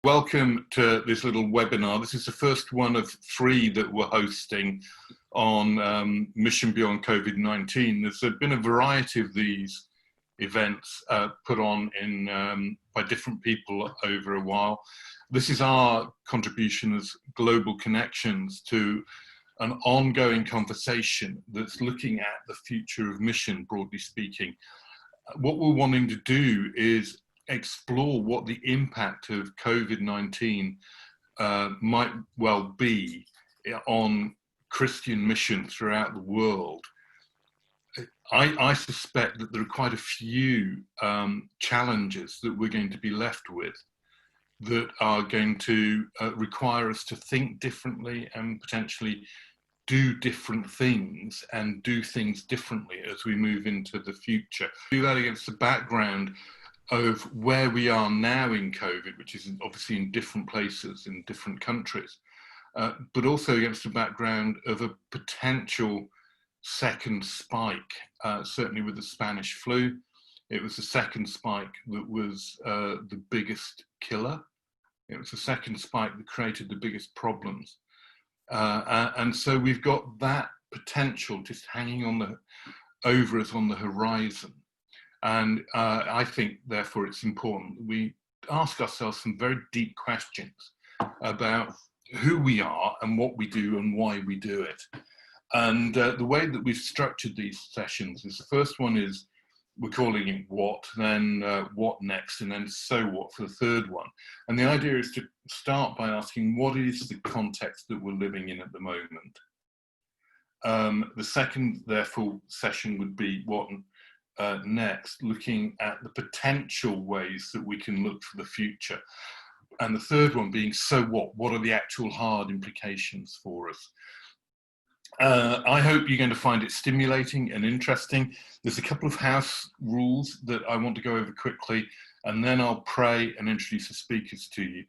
Welcome to this little webinar. This is the first one of 3 that we're hosting on Mission Beyond COVID-19. There's been a variety of these events put on by different people over a while. This is our contribution as Global Connections to an ongoing conversation that's looking at the future of mission, broadly speaking. What we're wanting to do is explore what the impact of COVID-19 might well be on Christian mission throughout the world. I suspect that there are quite a few challenges that we're going to be left with that are going to require us to think differently and potentially do different things and do things differently as we move into the future. Do that against the background of where we are now in COVID, which is obviously in different places, in different countries, but also against the background of a potential second spike, certainly with the Spanish flu. It was the second spike that was the biggest killer. It was the second spike that created the biggest problems. And so we've got that potential just hanging on over us on the horizon. And I think, therefore, it's important that we ask ourselves some very deep questions about who we are and what we do and why we do it. And the way that we've structured these sessions is, the first one is we're calling it what, then what next, and then so what for the third one. And the idea is to start by asking, what is the context that we're living in at the moment? The second, therefore, session would be what next, looking at the potential ways that we can look for the future. And the third one being, so what are the actual hard implications for us? I hope you're going to find it stimulating and interesting. There's a couple of house rules that I want to go over quickly, and then I'll pray and introduce the speakers to you.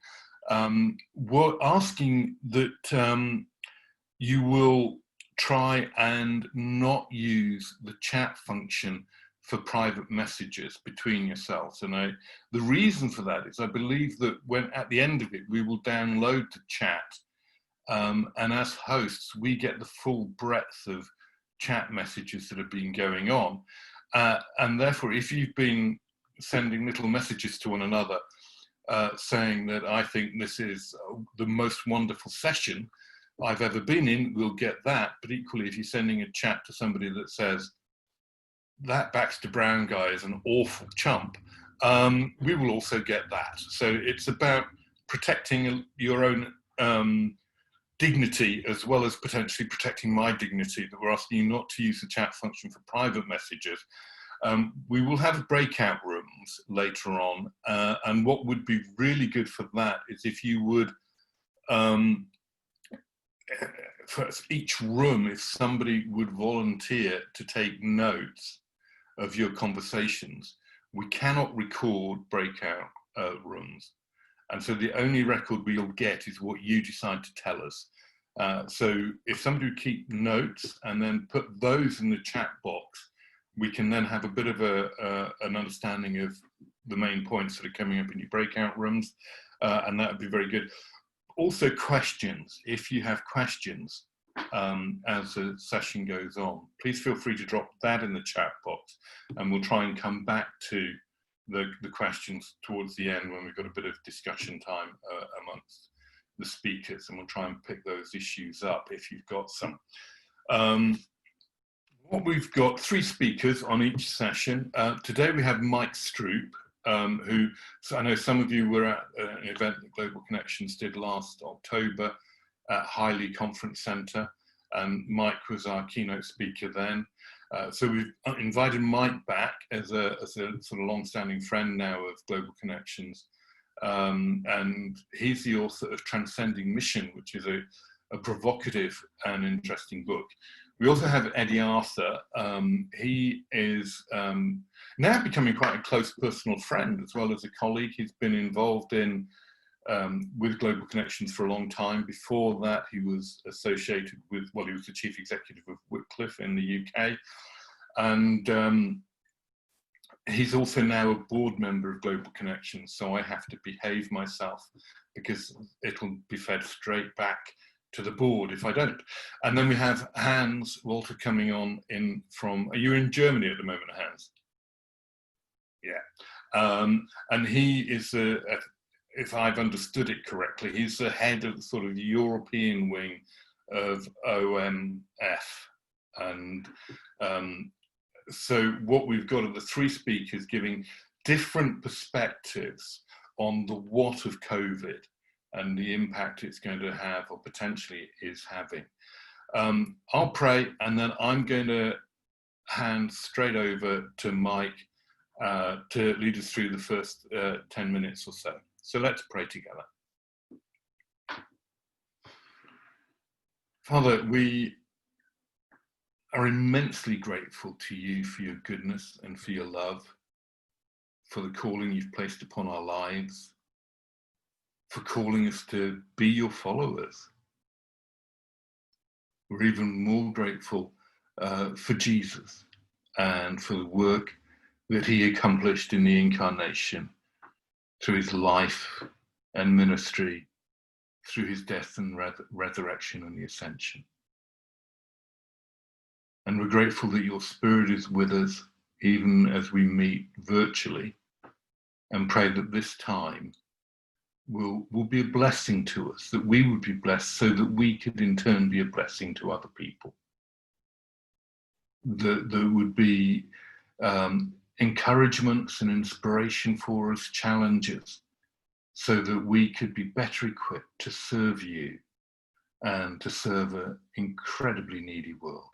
We're asking that you will try and not use the chat function for private messages between yourselves. And the reason for that is I believe that when at the end of it, we will download the chat. And as hosts, we get the full breadth of chat messages that have been going on. And therefore, if you've been sending little messages to one another, saying that I think this is the most wonderful session I've ever been in, we'll get that. But equally, if you're sending a chat to somebody that says, that Baxter Brown guy is an awful chump, we will also get that. So it's about protecting your own dignity, as well as potentially protecting my dignity, that we're asking you not to use the chat function for private messages. We will have breakout rooms later on, and what would be really good for that is if you would, for each room, if somebody would volunteer to take notes of your conversations. We cannot record breakout rooms. And so the only record we'll get is what you decide to tell us. So if somebody would keep notes and then put those in the chat box, we can then have a bit of an understanding of the main points that are coming up in your breakout rooms. And that would be very good. Also questions, if you have questions as the session goes on, please feel free to drop that in the chat box, and we'll try and come back to the questions towards the end when we've got a bit of discussion time amongst the speakers, and we'll try and pick those issues up if you've got some. We've got 3 speakers on each session. Today we have Mike Stroope, who, so I know some of you were at an event that Global Connections did last October at Highley Conference Centre, and Mike was our keynote speaker then. So we've invited Mike back as a sort of long-standing friend now of Global Connections, and he's the author of Transcending Mission, which is a provocative and interesting book. We also have Eddie Arthur. He is now becoming quite a close personal friend as well as a colleague. He's been involved in with Global Connections for a long time. Before that, he was associated with, well, he was the chief executive of Wycliffe in the UK. And he's also now a board member of Global Connections, so I have to behave myself because it'll be fed straight back to the board if I don't. And then we have Hans Walter coming on in from, are you in Germany at the moment, Hans? Yeah. And he is, if I've understood it correctly, he's the head of the sort of European wing of OMF. And so what we've got are the three speakers giving different perspectives on the what of COVID and the impact it's going to have or potentially is having. I'll pray, and then I'm going to hand straight over to Mike to lead us through the first 10 minutes or so. So let's pray together. Father, we are immensely grateful to you for your goodness and for your love, for the calling you've placed upon our lives, for calling us to be your followers. We're even more grateful for Jesus and for the work that he accomplished in the incarnation through his life and ministry, through his death and resurrection and the ascension. And we're grateful that your Spirit is with us even as we meet virtually, and pray that this time will be a blessing to us, that we would be blessed so that we could in turn be a blessing to other people. That there would be encouragements and inspiration for us, challenges, so that we could be better equipped to serve you and to serve an incredibly needy world.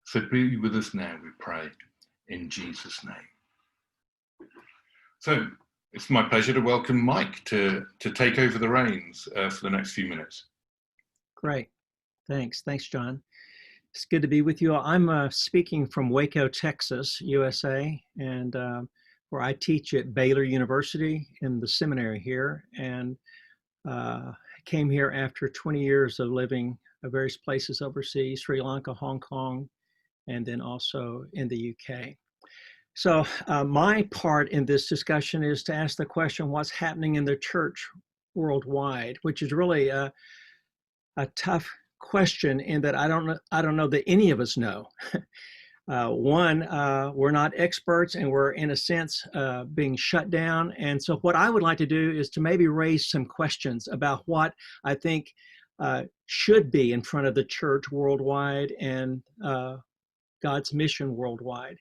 So be with us now, we pray, in Jesus' name. So it's my pleasure to welcome Mike to take over the reins for the next few minutes. Great. Thanks, John. It's good to be with you all. I'm speaking from Waco, Texas, USA, and where I teach at Baylor University in the seminary here, and came here after 20 years of living at various places overseas, Sri Lanka, Hong Kong, and then also in the UK. So my part in this discussion is to ask the question, what's happening in the church worldwide, which is really a tough question in that I don't know that any of us know. One, we're not experts, and we're in a sense being shut down. And so what I would like to do is to maybe raise some questions about what I think should be in front of the church worldwide and God's mission worldwide.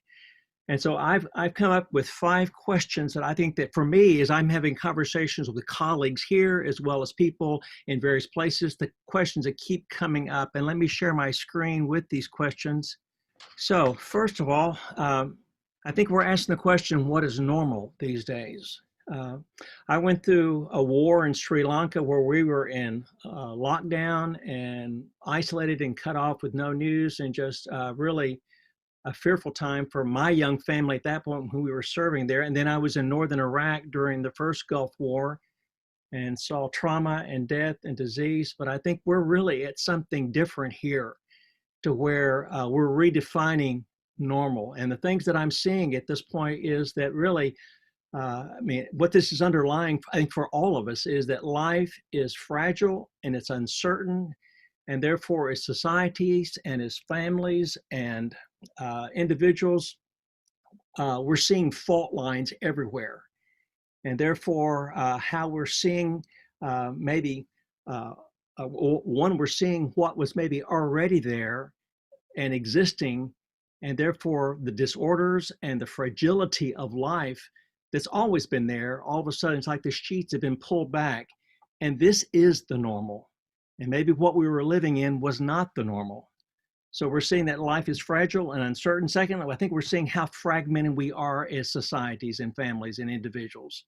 And so I've come up with 5 questions that I think that for me, as I'm having conversations with colleagues here, as well as people in various places, the questions that keep coming up. And let me share my screen with these questions. So first of all, I think we're asking the question, what is normal these days? I went through a war in Sri Lanka where we were in lockdown and isolated and cut off with no news, and just really a fearful time for my young family at that point who we were serving there. And then I was in northern Iraq during the first Gulf War and saw trauma and death and disease. But I think we're really at something different here, to where we're redefining normal. And the things that I'm seeing at this point is that really, what this is underlying, I think, for all of us, is that life is fragile and it's uncertain. And therefore, as societies and as families and individuals, we're seeing fault lines everywhere. And therefore, how we're seeing we're seeing what was maybe already there and existing, and therefore the disorders and the fragility of life that's always been there, all of a sudden it's like the sheets have been pulled back, and this is the normal. And maybe what we were living in was not the normal. So we're seeing that life is fragile and uncertain. Secondly, I think we're seeing how fragmented we are as societies and families and individuals.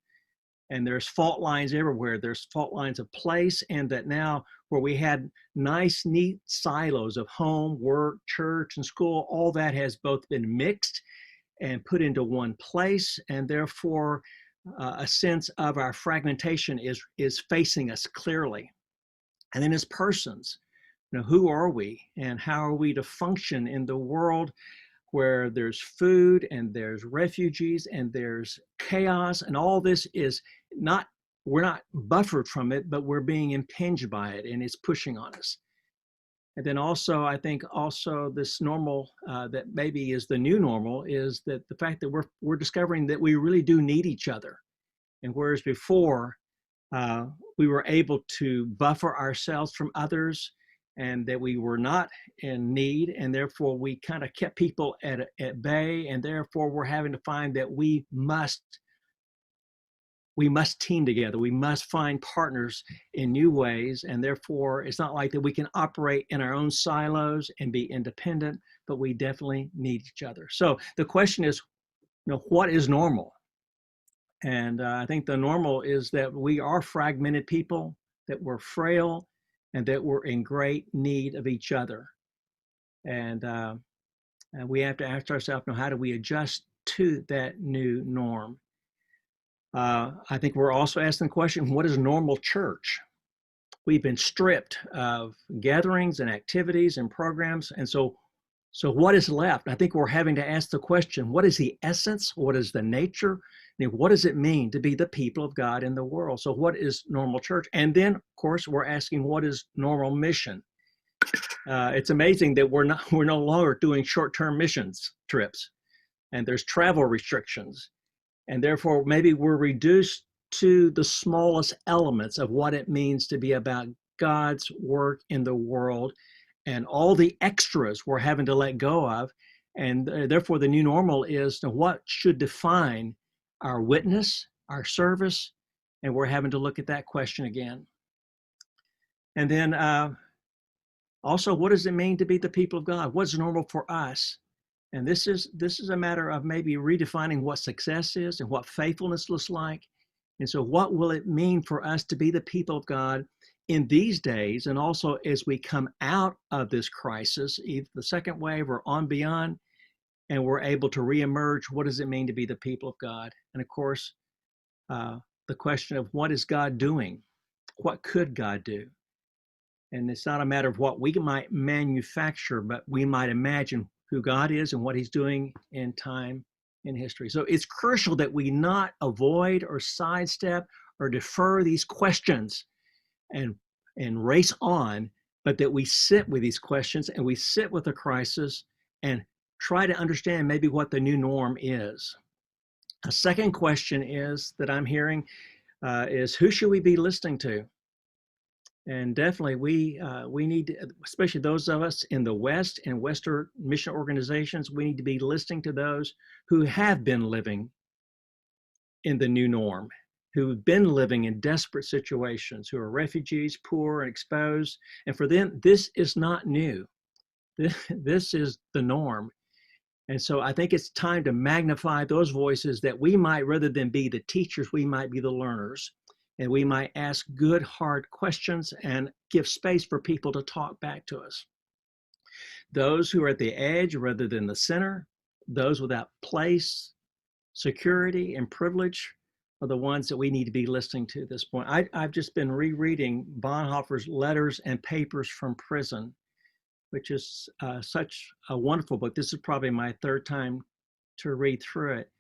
And there's fault lines everywhere. There's fault lines of place, and that now where we had nice, neat silos of home, work, church, and school, all that has both been mixed and put into one place. And therefore, a sense of our fragmentation is facing us clearly. And then as persons, who are we and how are we to function in the world where there's food and there's refugees and there's chaos, and all this is not, we're not buffered from it, but we're being impinged by it, and it's pushing on us. And then also, I think also this normal that maybe is the new normal is that the fact that we're discovering that we really do need each other. And whereas before we were able to buffer ourselves from others, and that we were not in need, and therefore we kind of kept people at bay, and therefore we're having to find that we must team together. We must find partners in new ways, and therefore it's not like that we can operate in our own silos and be independent, but we definitely need each other. So the question is, what is normal? And I think the normal is that we are fragmented people, that we're frail, and that we're in great need of each other. And we have to ask ourselves, how do we adjust to that new norm? I think we're also asking the question, what is normal church? We've been stripped of gatherings and activities and programs. And so what is left? I think we're having to ask the question, what is the essence? What is the nature? And what does it mean to be the people of God in the world? So what is normal church? And then, of course, we're asking, what is normal mission? It's amazing that we're no longer doing short-term missions trips, and there's travel restrictions. And therefore, maybe we're reduced to the smallest elements of what it means to be about God's work in the world, and all the extras we're having to let go of. And therefore, the new normal is what should define our witness, our service, and we're having to look at that question again. And then also, what does it mean to be the people of God? What's normal for us? And this is a matter of maybe redefining what success is and what faithfulness looks like. And so what will it mean for us to be the people of God in these days, and also as we come out of this crisis, either the second wave or on beyond, and we're able to reemerge, what does it mean to be the people of God? And of course, the question of what is God doing? What could God do? And it's not a matter of what we might manufacture, but we might imagine who God is and what he's doing in time in history. So it's crucial that we not avoid or sidestep or defer these questions and race on, but that we sit with these questions and we sit with the crisis and try to understand maybe what the new norm is. A second question is that I'm hearing is, who should we be listening to? And definitely we need to, especially those of us in the West and Western mission organizations, we need to be listening to those who have been living in the new norm, who've been living in desperate situations, who are refugees, poor and exposed. And for them, this is not new. This is the norm. And so I think it's time to magnify those voices, that we might, rather than be the teachers, we might be the learners. And we might ask good, hard questions and give space for people to talk back to us. Those who are at the edge rather than the center, those without place, security, and privilege are the ones that we need to be listening to at this point. I've just been rereading Bonhoeffer's Letters and Papers from Prison, which is such a wonderful book. This is probably my third time to read through it.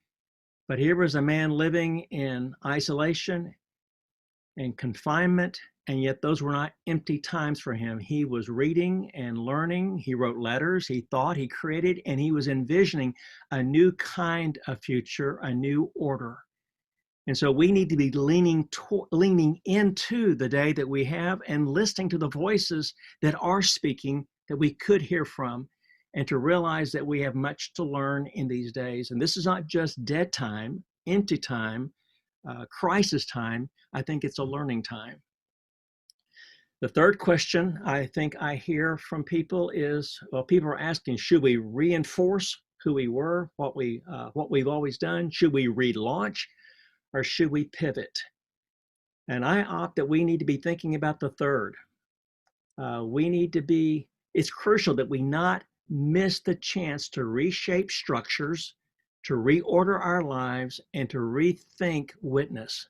But here was a man living in isolation and confinement, and yet those were not empty times for him. He was reading and learning. He wrote letters. He thought, he created, and he was envisioning a new kind of future, a new order. And so we need to be leaning into the day that we have and listening to the voices that are speaking that we could hear from, and to realize that we have much to learn in these days. And this is not just dead time, empty time, crisis time. I think it's a learning time. The third question I think I hear from people is, well, people are asking, should we reinforce who we were, what we've always done? Should we relaunch, or should we pivot? And I opt that we need to be thinking about the third. It's crucial that we not miss the chance to reshape structures, to reorder our lives, and to rethink witness.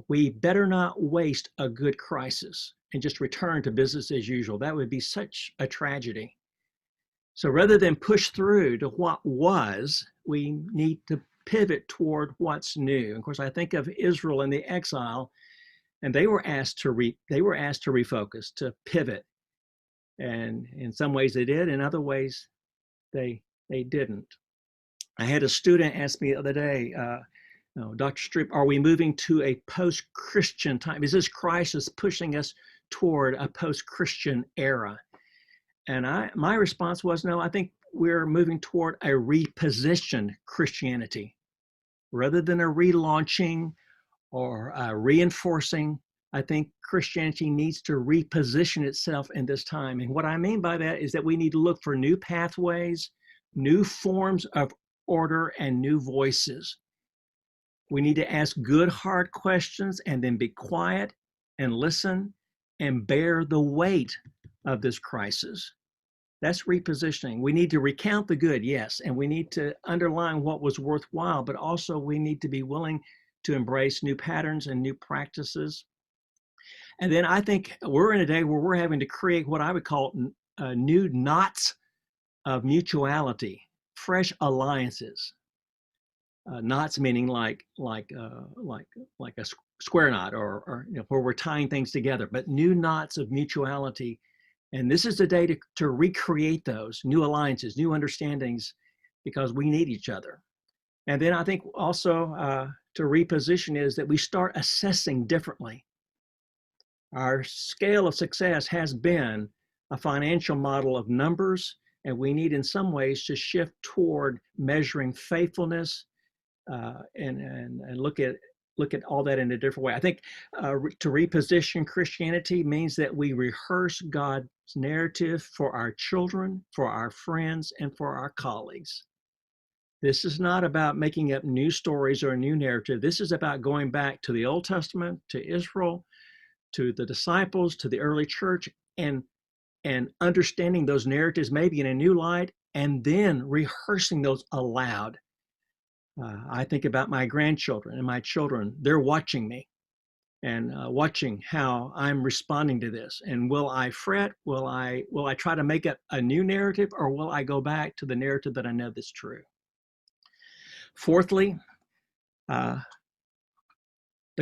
We better not waste a good crisis and just return to business as usual. That would be such a tragedy. So rather than push through to what was, we need to pivot toward what's new. Of course, I think of Israel in the exile, and they were asked to refocus, to pivot. And in some ways they did, in other ways they didn't. I had a student ask me the other day, Dr. Stroope, are we moving to a post-Christian time? Is this crisis pushing us toward a post-Christian era? And my response was, no, I think we're moving toward a repositioned Christianity. Rather than a relaunching or a reinforcing, I think Christianity needs to reposition itself in this time. And what I mean by that is that we need to look for new pathways, new forms of order, and new voices. We need to ask good, hard questions and then be quiet and listen and bear the weight of this crisis. That's repositioning. We need to recount the good, yes, and we need to underline what was worthwhile, but also we need to be willing to embrace new patterns and new practices. And then I think we're in a day where we're having to create what I would call new knots of mutuality, fresh alliances. Knots meaning like a square knot, or where we're tying things together, but new knots of mutuality. And this is the day to recreate those new alliances, new understandings, because we need each other. And then I think also to reposition is that we start assessing differently. Our scale of success has been a financial model of numbers, and we need in some ways to shift toward measuring faithfulness and look at all that in a different way. I think to reposition Christianity means that we rehearse God's narrative for our children, for our friends, and for our colleagues. This is not about making up new stories or a new narrative. This is about going back to the Old Testament, to Israel, to the disciples, to the early church, and understanding those narratives maybe in a new light, and then rehearsing those aloud. I think about my grandchildren and my children. They're watching me and watching how I'm responding to this. And will I fret? Will I try to make up a new narrative, or will I go back to the narrative that I know that's true? Fourthly, the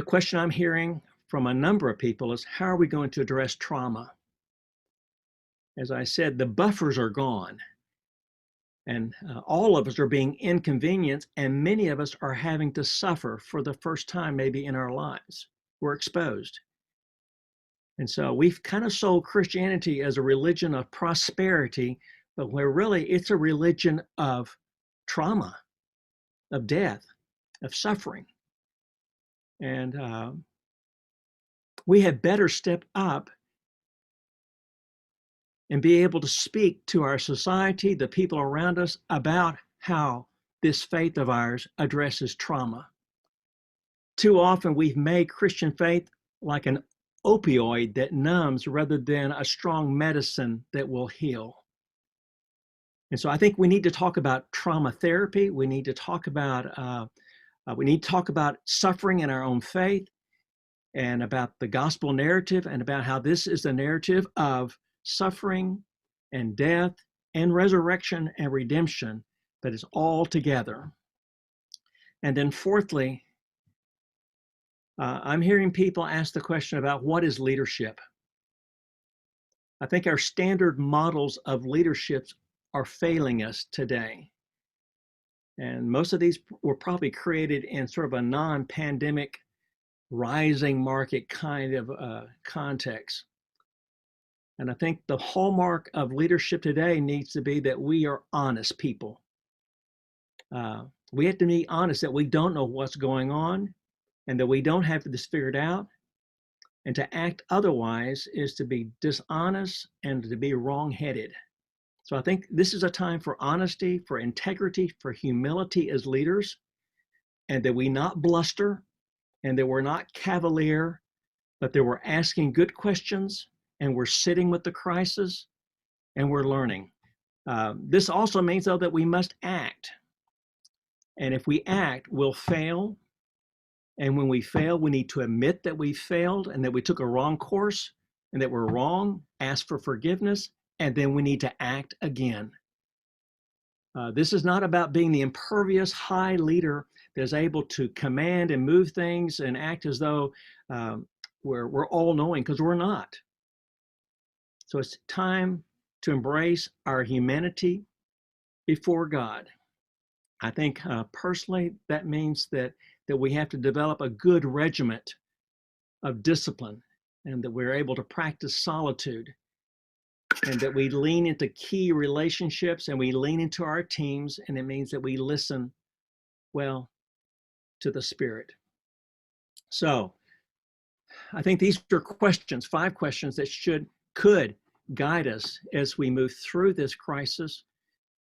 question I'm hearing from a number of people is, how are we going to address trauma? As I said, the buffers are gone. And all of us are being inconvenienced, and many of us are having to suffer for the first time maybe in our lives. We're exposed. And so we've kind of sold Christianity as a religion of prosperity, but where really it's a religion of trauma, of death, of suffering. And we had better step up and be able to speak to our society, the people around us, about how this faith of ours addresses trauma. Too often we've made Christian faith like an opioid that numbs rather than a strong medicine that will heal. And so I think we need to talk about trauma therapy. We need to talk about suffering in our own faith, and about the gospel narrative, and about how this is the narrative of suffering and death and resurrection and redemption, but it's all together. And then fourthly, I'm hearing people ask the question about what is leadership. I think our standard models of leadership are failing us today. And most of these were probably created in sort of a non-pandemic rising market kind of context. And I think the hallmark of leadership today needs to be that we are honest people. We have to be honest that we don't know what's going on, and that we don't have this figured out. And to act otherwise is to be dishonest and to be wrong-headed. So I think this is a time for honesty, for integrity, for humility as leaders, and that we not bluster, and that we're not cavalier, but that we're asking good questions, and we're sitting with the crisis, and we're learning. This also means, though, that we must act. And if we act, we'll fail. And when we fail, we need to admit that we failed and that we took a wrong course and that we're wrong, ask for forgiveness, and then we need to act again. This is not about being the impervious high leader that is able to command and move things and act as though we're all knowing, because we're not. So it's time to embrace our humanity before God. I think personally that means that we have to develop a good regiment of discipline, and that we're able to practice solitude, and that we lean into key relationships, and we lean into our teams, and it means that we listen well to the Spirit. So I think these are questions, 5 questions that could guide us as we move through this crisis,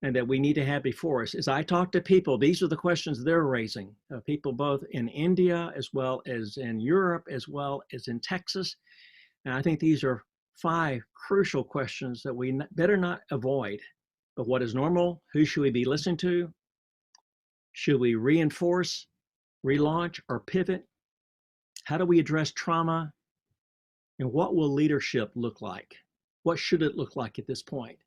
and that we need to have before us. As I talk to people, these are the questions they're raising, people both in India, as well as in Europe, as well as in Texas. And I think these are 5 crucial questions that we better not avoid. But what is normal? Who should we be listening to? Should we reinforce, relaunch, or pivot? How do we address trauma? And what will leadership look like? What should it look like at this point?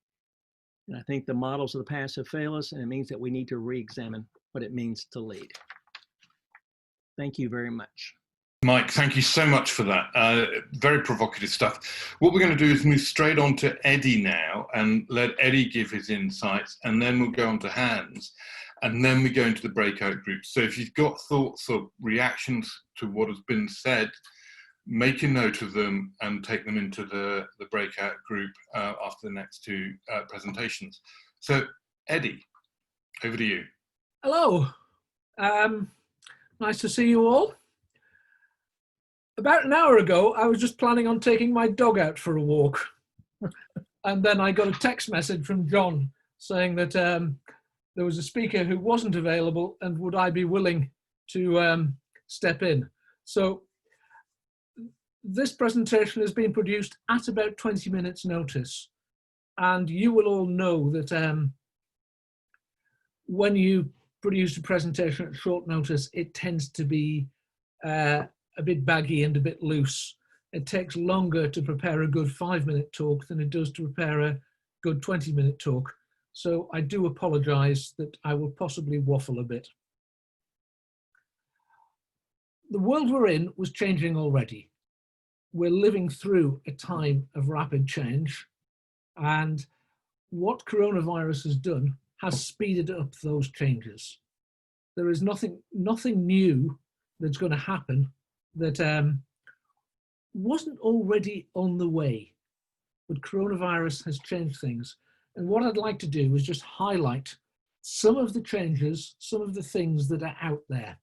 And I think the models of the past have failed us, and it means that we need to re-examine what it means to lead. Thank you very much. Mike, thank you so much for that. Very provocative stuff. What we're going to do is move straight on to Eddie now and let Eddie give his insights, and then we'll go on to Hans, and then we go into the breakout groups. So if you've got thoughts or reactions to what has been said, make a note of them and take them into the breakout group after the next 2 presentations. So Eddie, over to you. Hello. Nice to see you all. About an hour ago, I was just planning on taking my dog out for a walk. And then I got a text message from John saying that there was a speaker who wasn't available, and would I be willing to step in. So this presentation has been produced at about 20 minutes notice. And you will all know that when you produce a presentation at short notice, it tends to be a bit baggy and a bit loose. It takes longer to prepare a good 5-minute talk than it does to prepare a good 20-minute talk. So I do apologize that I will possibly waffle a bit. The world we're in was changing already. We're living through a time of rapid change, and what coronavirus has done has speeded up those changes. There is nothing new that's going to happen that wasn't already on the way, but coronavirus has changed things. And what I'd like to do is just highlight some of the changes, some of the things that are out there.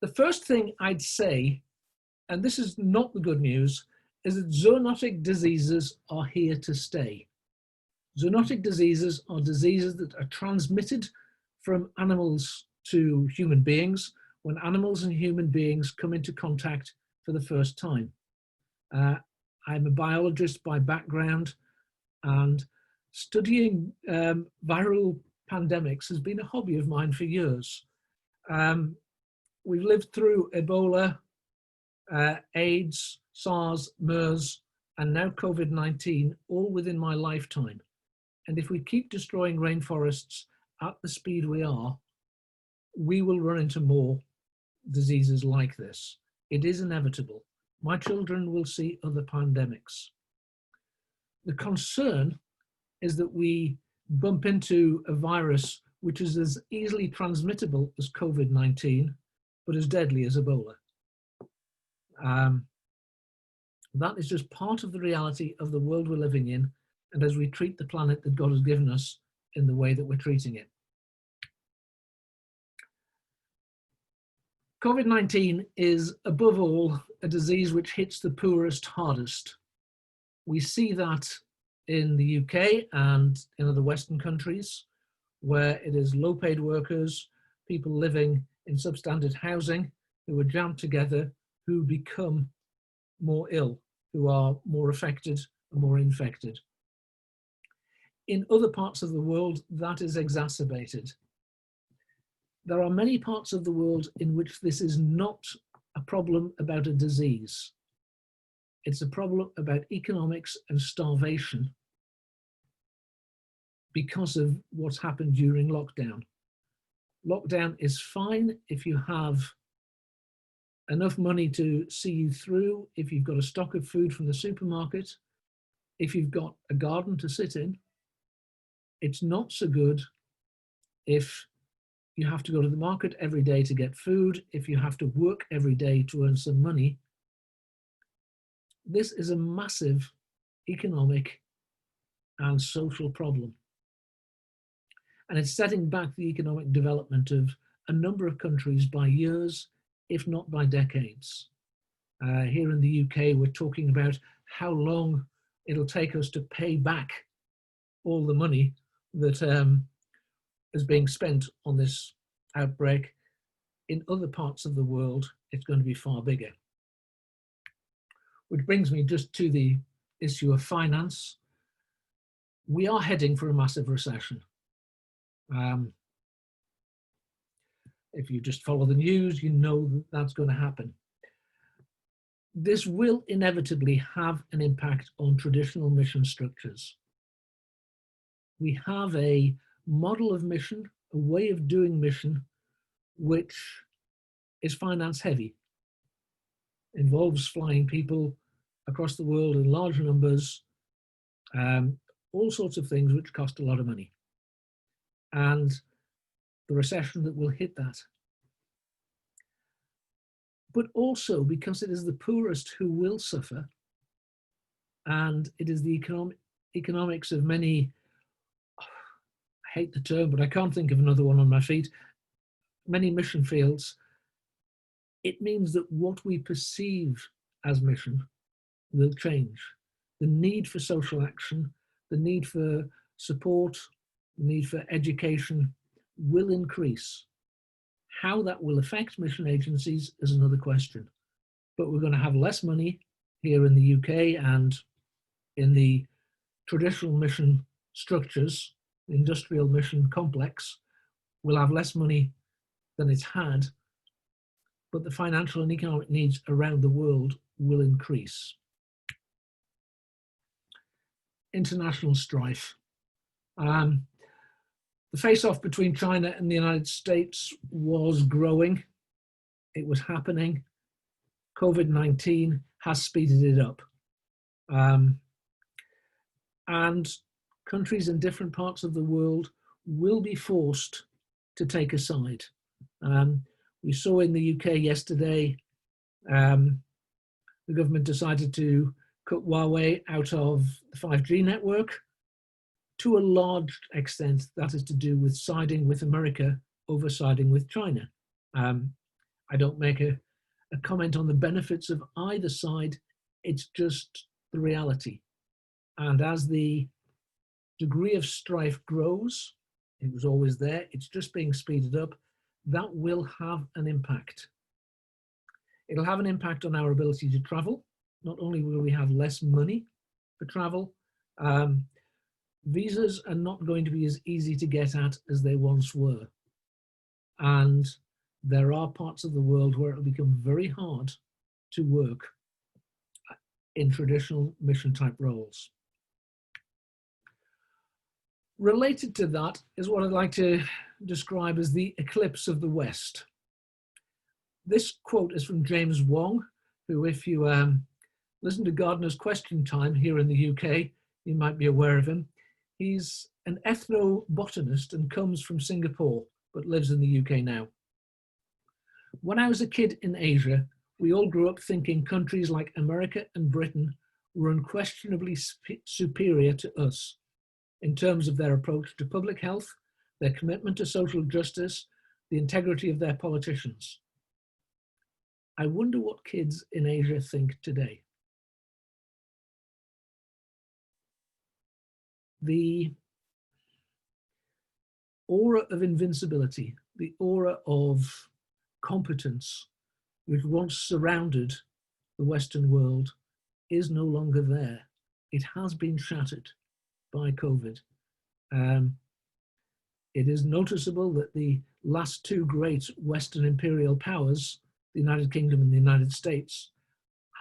The first thing I'd say, and this is not the good news, is that zoonotic diseases are here to stay. Zoonotic diseases are diseases that are transmitted from animals to human beings when animals and human beings come into contact for the first time. I'm a biologist by background, and studying viral pandemics has been a hobby of mine for years. We've lived through Ebola, AIDS, SARS, MERS, and now COVID-19, all within my lifetime. And if we keep destroying rainforests at the speed we are, we will run into more diseases like this. It is inevitable. My children will see other pandemics. The concern is that we bump into a virus which is as easily transmittable as COVID-19, but as deadly as Ebola. That is just part of the reality of the world we're living in, and as we treat the planet that God has given us in the way that we're treating it. COVID-19 is, above all, a disease which hits the poorest hardest. We see that in the UK and in other Western countries, where it is low-paid workers, people living in substandard housing, who are jammed together, who become more ill, who are more affected and more infected. In other parts of the world, that is exacerbated. There are many parts of the world in which this is not a problem about a disease. It's a problem about economics and starvation. because of what's happened during lockdown. Lockdown is fine if you have enough money to see you through, if you've got a stock of food from the supermarket, if you've got a garden to sit in. It's not so good if you have to go to the market every day to get food, if you have to work every day to earn some money. This is a massive economic and social problem. And it's setting back the economic development of a number of countries by years, if not by decades. Here in the UK, we're talking about how long it'll take us to pay back all the money that is being spent on this outbreak. In other parts of the world, it's going to be far bigger. Which brings me just to the issue of finance. We are heading for a massive recession. If you just follow the news, you know that that's going to happen. This will inevitably have an impact on traditional mission structures. We have a model of mission, a way of doing mission, which is finance heavy. Involves flying people across the world in large numbers, all sorts of things which cost a lot of money. And the recession that will hit that. But also because it is the poorest who will suffer, and it is the economics of many, I hate the term, but I can't think of another one on my feet, many mission fields. It means that what we perceive as mission will change. The need for social action, the need for support, the need for education will increase. How that will affect mission agencies is another question. But we're going to have less money here in the UK and in the traditional mission structures, the industrial mission complex. We'll have less money than it's had, but the financial and economic needs around the world will increase. International strife. The face-off between China and the United States was growing. It was happening. COVID-19 has speeded it up. And countries in different parts of the world will be forced to take a side. We saw in the UK yesterday, the government decided to cut Huawei out of the 5G network. To a large extent, that is to do with siding with America over siding with China. I don't make a comment on the benefits of either side. It's just the reality. And as the degree of strife grows, it was always there, it's just being speeded up, that will have an impact. It'll have an impact on our ability to travel. Not only will we have less money for travel, visas are not going to be as easy to get at as they once were. And there are parts of the world where it'll become very hard to work in traditional mission type roles. Related to that is what I'd like to describe as the eclipse of the West. This quote is from James Wong, who, if you listen to Gardener's Question Time here in the UK, you might be aware of him. He's an ethnobotanist and comes from Singapore, but lives in the UK now. When I was a kid in Asia, we all grew up thinking countries like America and Britain were unquestionably superior to us in terms of their approach to public health, their commitment to social justice, the integrity of their politicians. I wonder what kids in Asia think today. The aura of invincibility, the aura of competence, which once surrounded the Western world, is no longer there. It has been shattered by COVID. It is noticeable that the last two great Western imperial powers, the United Kingdom and the United States,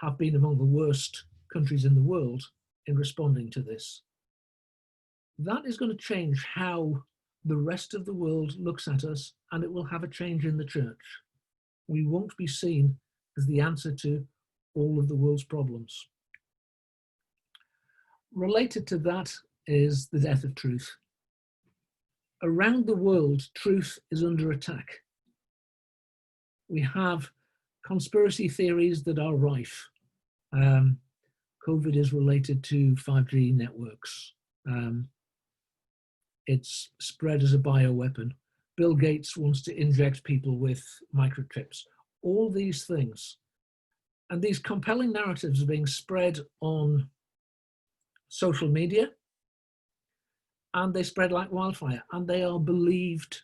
have been among the worst countries in the world in responding to this. that is going to change how the rest of the world looks at us, and it will have a change in the church. We won't be seen as the answer to all of the world's problems. Related to that is the death of truth. Around the world, truth is under attack. We have conspiracy theories that are rife. COVID is related to 5G networks. It's spread as a bioweapon. Bill Gates wants to inject people with microchips. All these things. And these compelling narratives are being spread on social media, and they spread like wildfire, and they are believed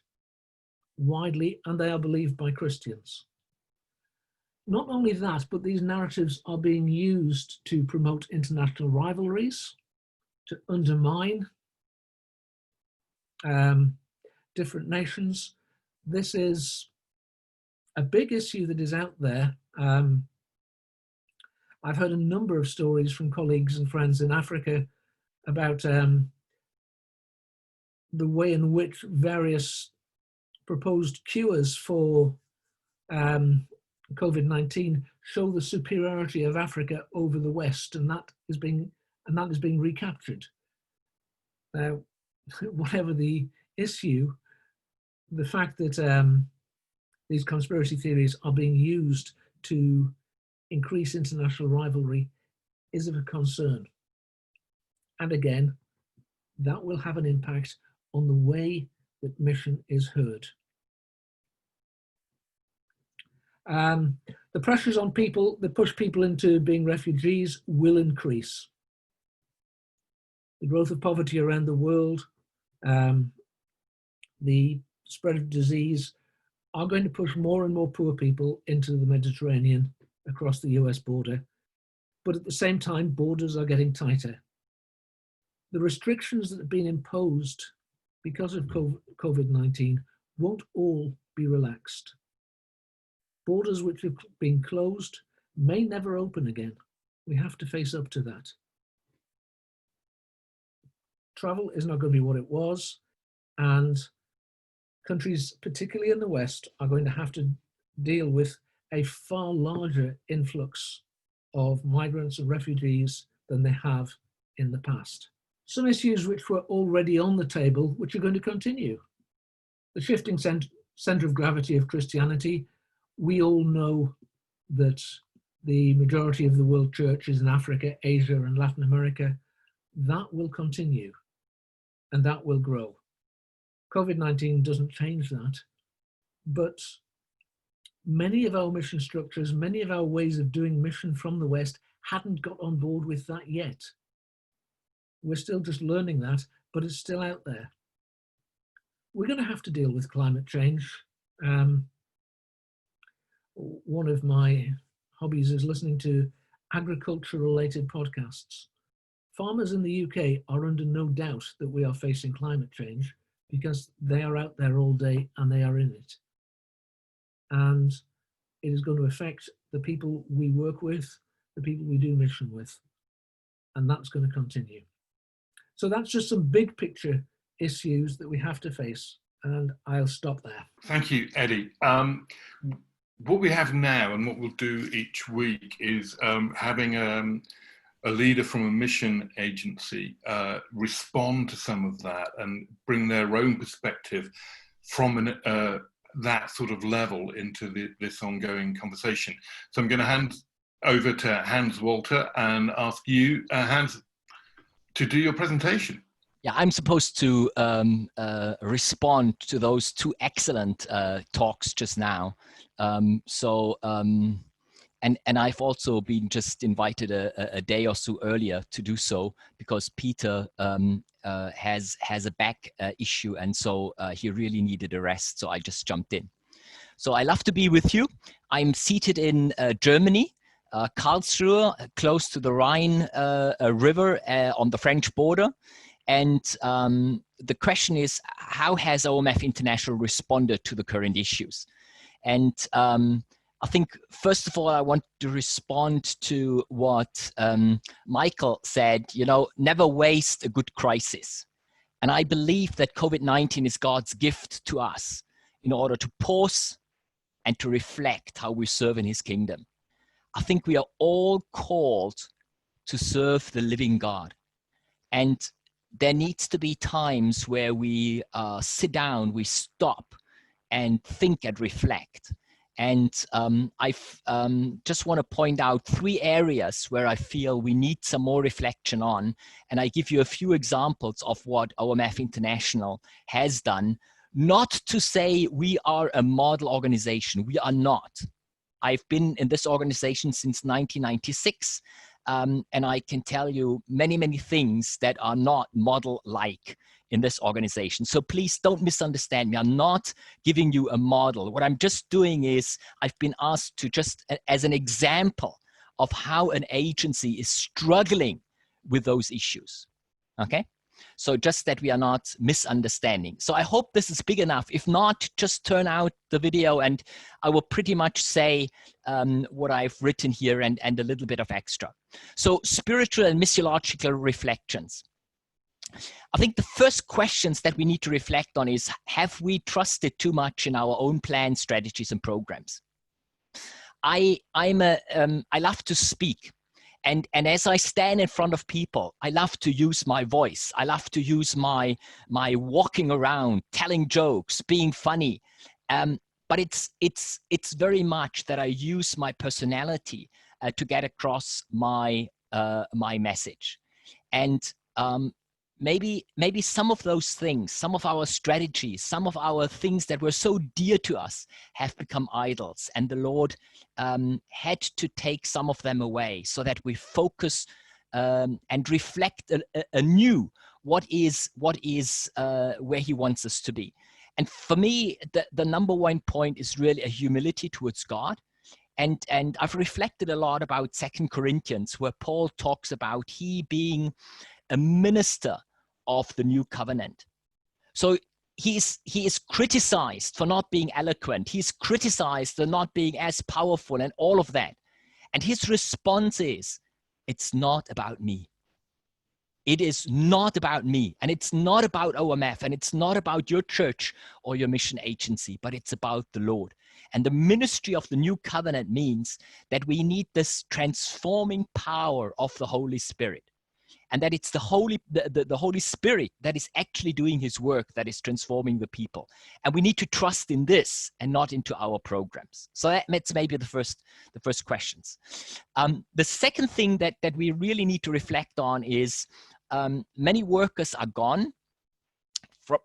widely, and they are believed by Christians. Not only that, but these narratives are being used to promote international rivalries, to undermine different nations. This is a big issue that is out there. I've heard a number of stories from colleagues and friends in Africa about the way in which various proposed cures for COVID-19 show the superiority of Africa over the West, and that is being recaptured. Now, whatever the issue, the fact that these conspiracy theories are being used to increase international rivalry is of a concern. And again, that will have an impact on the way that mission is heard. The pressures on people that push people into being refugees will increase. The growth of poverty around the world, the spread of disease are going to push more and more poor people into the Mediterranean across the US border. But at the same time, borders are getting tighter. The restrictions that have been imposed because of COVID-19 won't all be relaxed. Borders which have been closed may never open again. We have to face up to that. Travel is not going to be what it was, and countries, particularly in the West, are going to have to deal with a far larger influx of migrants and refugees than they have in the past. Some issues which were already on the table, which are going to continue. The shifting center of gravity of Christianity. We all know that the majority of the world church is in Africa, Asia, and Latin America. That will continue, and that will grow. COVID-19 doesn't change that, but many of our mission structures, many of our ways of doing mission from the West hadn't got on board with that yet. We're still just learning that, but it's still out there. We're going to have to deal with climate change. One of my hobbies is listening to agriculture-related podcasts. Farmers in the UK are under no doubt that we are facing climate change because they are out there all day and they are in it. And it is going to affect the people we work with, the people we do mission with, and that's going to continue. So that's just some big picture issues that we have to face, and I'll stop there. Thank you, Eddie. What we have now and what we'll do each week is having a leader from a mission agency respond to some of that and bring their own perspective from that sort of level into this ongoing conversation. So I'm going to hand over to Hans Walter and ask you, Hans, to do your presentation. Yeah, I'm supposed to respond to those two excellent talks just now. And I've also been just invited a day or so earlier to do so because Peter has a back issue, and so he really needed a rest. So I just jumped in. So I love to be with you. I'm seated in Germany, Karlsruhe, close to the Rhine River on the French border. And the question is, how has OMF International responded to the current issues? And I think, first of all, I want to respond to what Michael said, you know, never waste a good crisis. And I believe that COVID-19 is God's gift to us in order to pause and to reflect how we serve in his kingdom. I think we are all called to serve the living God. And there needs to be times where we sit down, we stop and think and reflect. And I just want to point out 3 areas where I feel we need some more reflection on. And I give you a few examples of what OMF International has done. Not to say we are a model organization. We are not. I've been in this organization since 1996. And I can tell you many, many things that are not model-like in this organization. So please don't misunderstand me. I'm not giving you a model. What I'm just doing is I've been asked to just as an example of how an agency is struggling with those issues. Okay? So just that we are not misunderstanding. So I hope this is big enough. If not, just turn out the video and I will pretty much say what I've written here and a little bit of extra. So spiritual and missiological reflections. I think the first questions that we need to reflect on is, have we trusted too much in our own plans, strategies, and programs? I love to speak. And as I stand in front of people, I love to use my voice. I love to use my walking around, telling jokes, being funny. But it's very much that I use my personality to get across my message. And maybe some of those things, some of our strategies, some of our things that were so dear to us have become idols, and the Lord had to take some of them away so that we focus and reflect anew what is where he wants us to be. And for me, the number one point is really a humility towards God. And I've reflected a lot about 2 Corinthians, where Paul talks about he being a minister of the new covenant. So he is criticized for not being eloquent. He's criticized for not being as powerful and all of that. And his response is, it's not about me. It is not about me. And it's not about OMF. And it's not about your church or your mission agency, but it's about the Lord. And the ministry of the new covenant means that we need this transforming power of the Holy Spirit. And that it's the Holy Spirit that is actually doing his work, that is transforming the people. And we need to trust in this and not into our programs. So that's maybe the first questions. The second thing that we really need to reflect on is many workers are gone.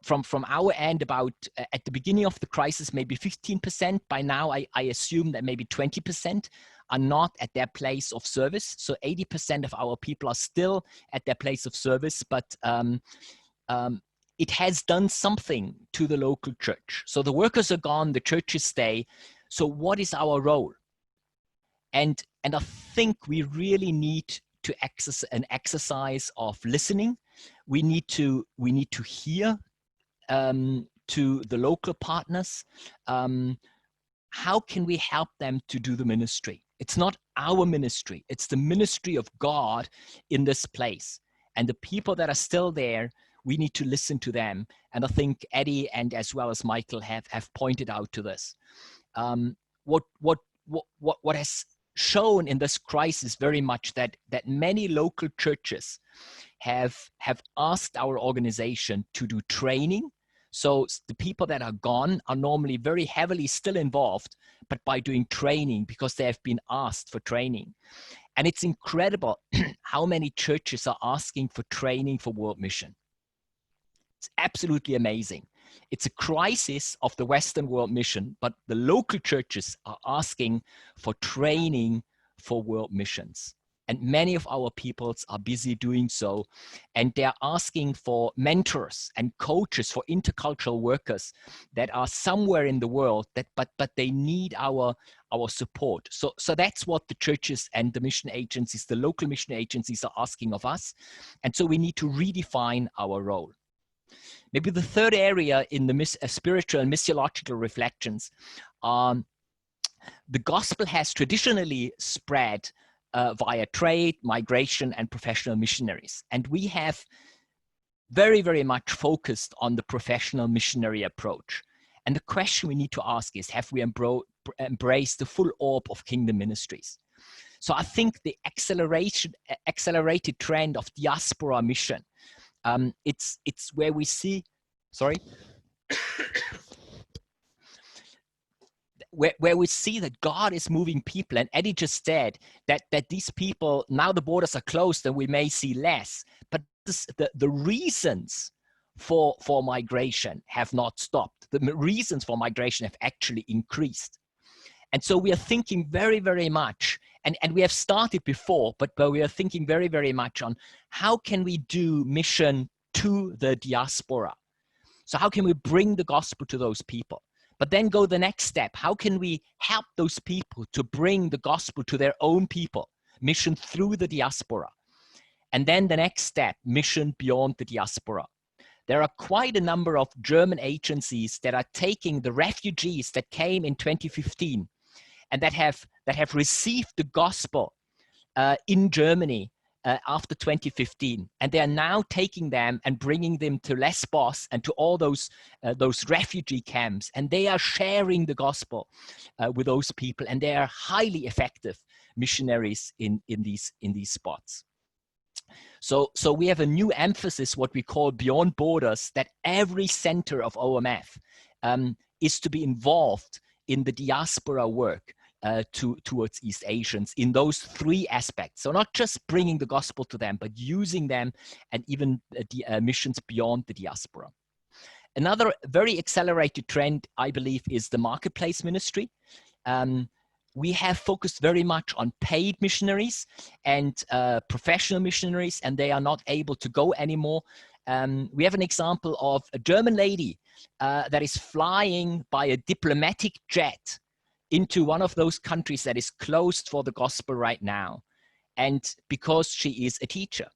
From our end, about at the beginning of the crisis, maybe 15%. By now, I assume that maybe 20% are not at their place of service. So 80% of our people are still at their place of service, but it has done something to the local church. So the workers are gone, the churches stay. So what is our role? And I think we really need to an exercise of listening. We need to hear to the local partners. How can we help them to do the ministry? It's not our ministry. It's the ministry of God in this place. And the people that are still there, we need to listen to them. And I think Eddie and as well as Michael have pointed out to this. What has shown in this crisis very much that many local churches have asked our organization to do training. So the people that are gone are normally very heavily still involved, but by doing training because they have been asked for training. And it's incredible how many churches are asking for training for world mission. It's absolutely amazing. It's a crisis of the Western world mission, but the local churches are asking for training for world missions. And many of our peoples are busy doing so. And they're asking for mentors and coaches for intercultural workers that are somewhere in the world, but they need our support. So that's what the churches and the mission agencies, the local mission agencies are asking of us. And so we need to redefine our role. Maybe the third area in the spiritual and missiological reflections, the gospel has traditionally spread via trade, migration, and professional missionaries. And we have very, very much focused on the professional missionary approach. And the question we need to ask is, have we embraced the full orb of kingdom ministries? So I think the accelerated trend of diaspora mission, it's where we see, sorry, where we see that God is moving people. And Eddie just said that these people, now the borders are closed and we may see less, but the reasons for migration have not stopped. The reasons for migration have actually increased. And so we are thinking very, very much, and we have started before, but we are thinking very, very much on how can we do mission to the diaspora? So how can we bring the gospel to those people? But then go the next step. How can we help those people to bring the gospel to their own people? Mission through the diaspora. And then the next step, mission beyond the diaspora. There are quite a number of German agencies that are taking the refugees that came in 2015 and that have received the gospel in Germany after 2015, and they are now taking them and bringing them to Lesbos and to all those refugee camps, and they are sharing the gospel with those people, and they are highly effective missionaries in these spots. So we have a new emphasis, what we call beyond borders, that every center of OMF is to be involved in the diaspora work towards East Asians in those three aspects. So not just bringing the gospel to them, but using them and even missions beyond the diaspora. Another very accelerated trend, I believe, is the marketplace ministry. We have focused very much on paid missionaries and professional missionaries, and they are not able to go anymore. We have an example of a German lady that is flying by a diplomatic jet into one of those countries that is closed for the gospel right now. And because she is a teacher,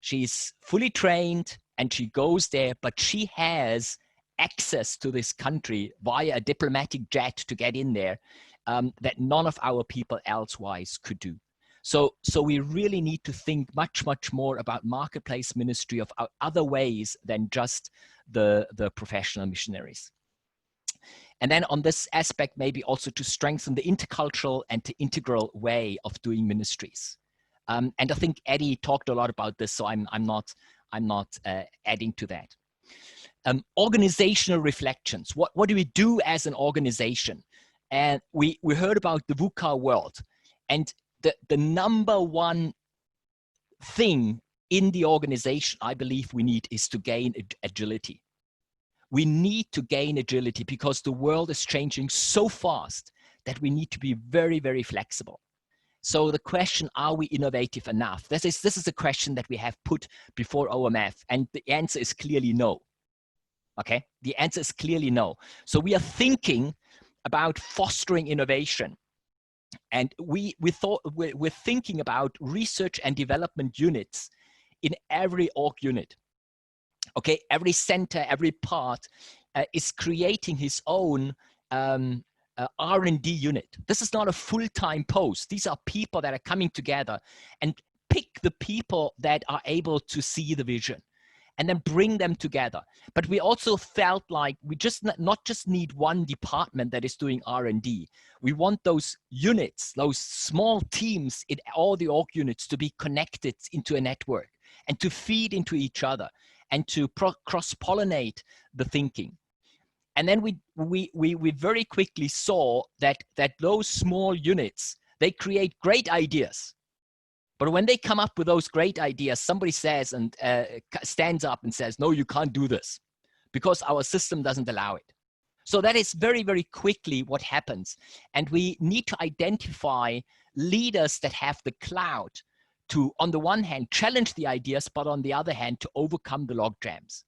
she's fully trained and she goes there, but she has access to this country via a diplomatic jet to get in there that none of our people elsewise could do. So we really need to think much, much more about marketplace ministry of other ways than just the professional missionaries. And then on this aspect, maybe also to strengthen the intercultural and the integral way of doing ministries. And I think Eddie talked a lot about this, so I'm not adding to that. Organizational reflections. What do we do as an organization? And we heard about the VUCA world, and the number one thing in the organization I believe we need is to gain agility. We need to gain agility because the world is changing so fast that we need to be very, very flexible. So the question, are we innovative enough? This is a question that we have put before OMF, and the answer is clearly no. Okay, the answer is clearly no. So we are thinking about fostering innovation. And we're thinking about research and development units in every org unit. Okay, every center, every part is creating his own R&D unit. This is not a full-time post. These are people that are coming together and pick the people that are able to see the vision and then bring them together. But we also felt like we just not just need one department that is doing R&D. We want those units, those small teams in all the org units to be connected into a network and to feed into each other and to cross-pollinate the thinking. And then we very quickly saw that those small units, they create great ideas. But when they come up with those great ideas, somebody says and stands up and says, no, you can't do this because our system doesn't allow it. So that is very, very quickly what happens. And we need to identify leaders that have the clout to, on the one hand, challenge the ideas, but on the other hand, to overcome the log jams.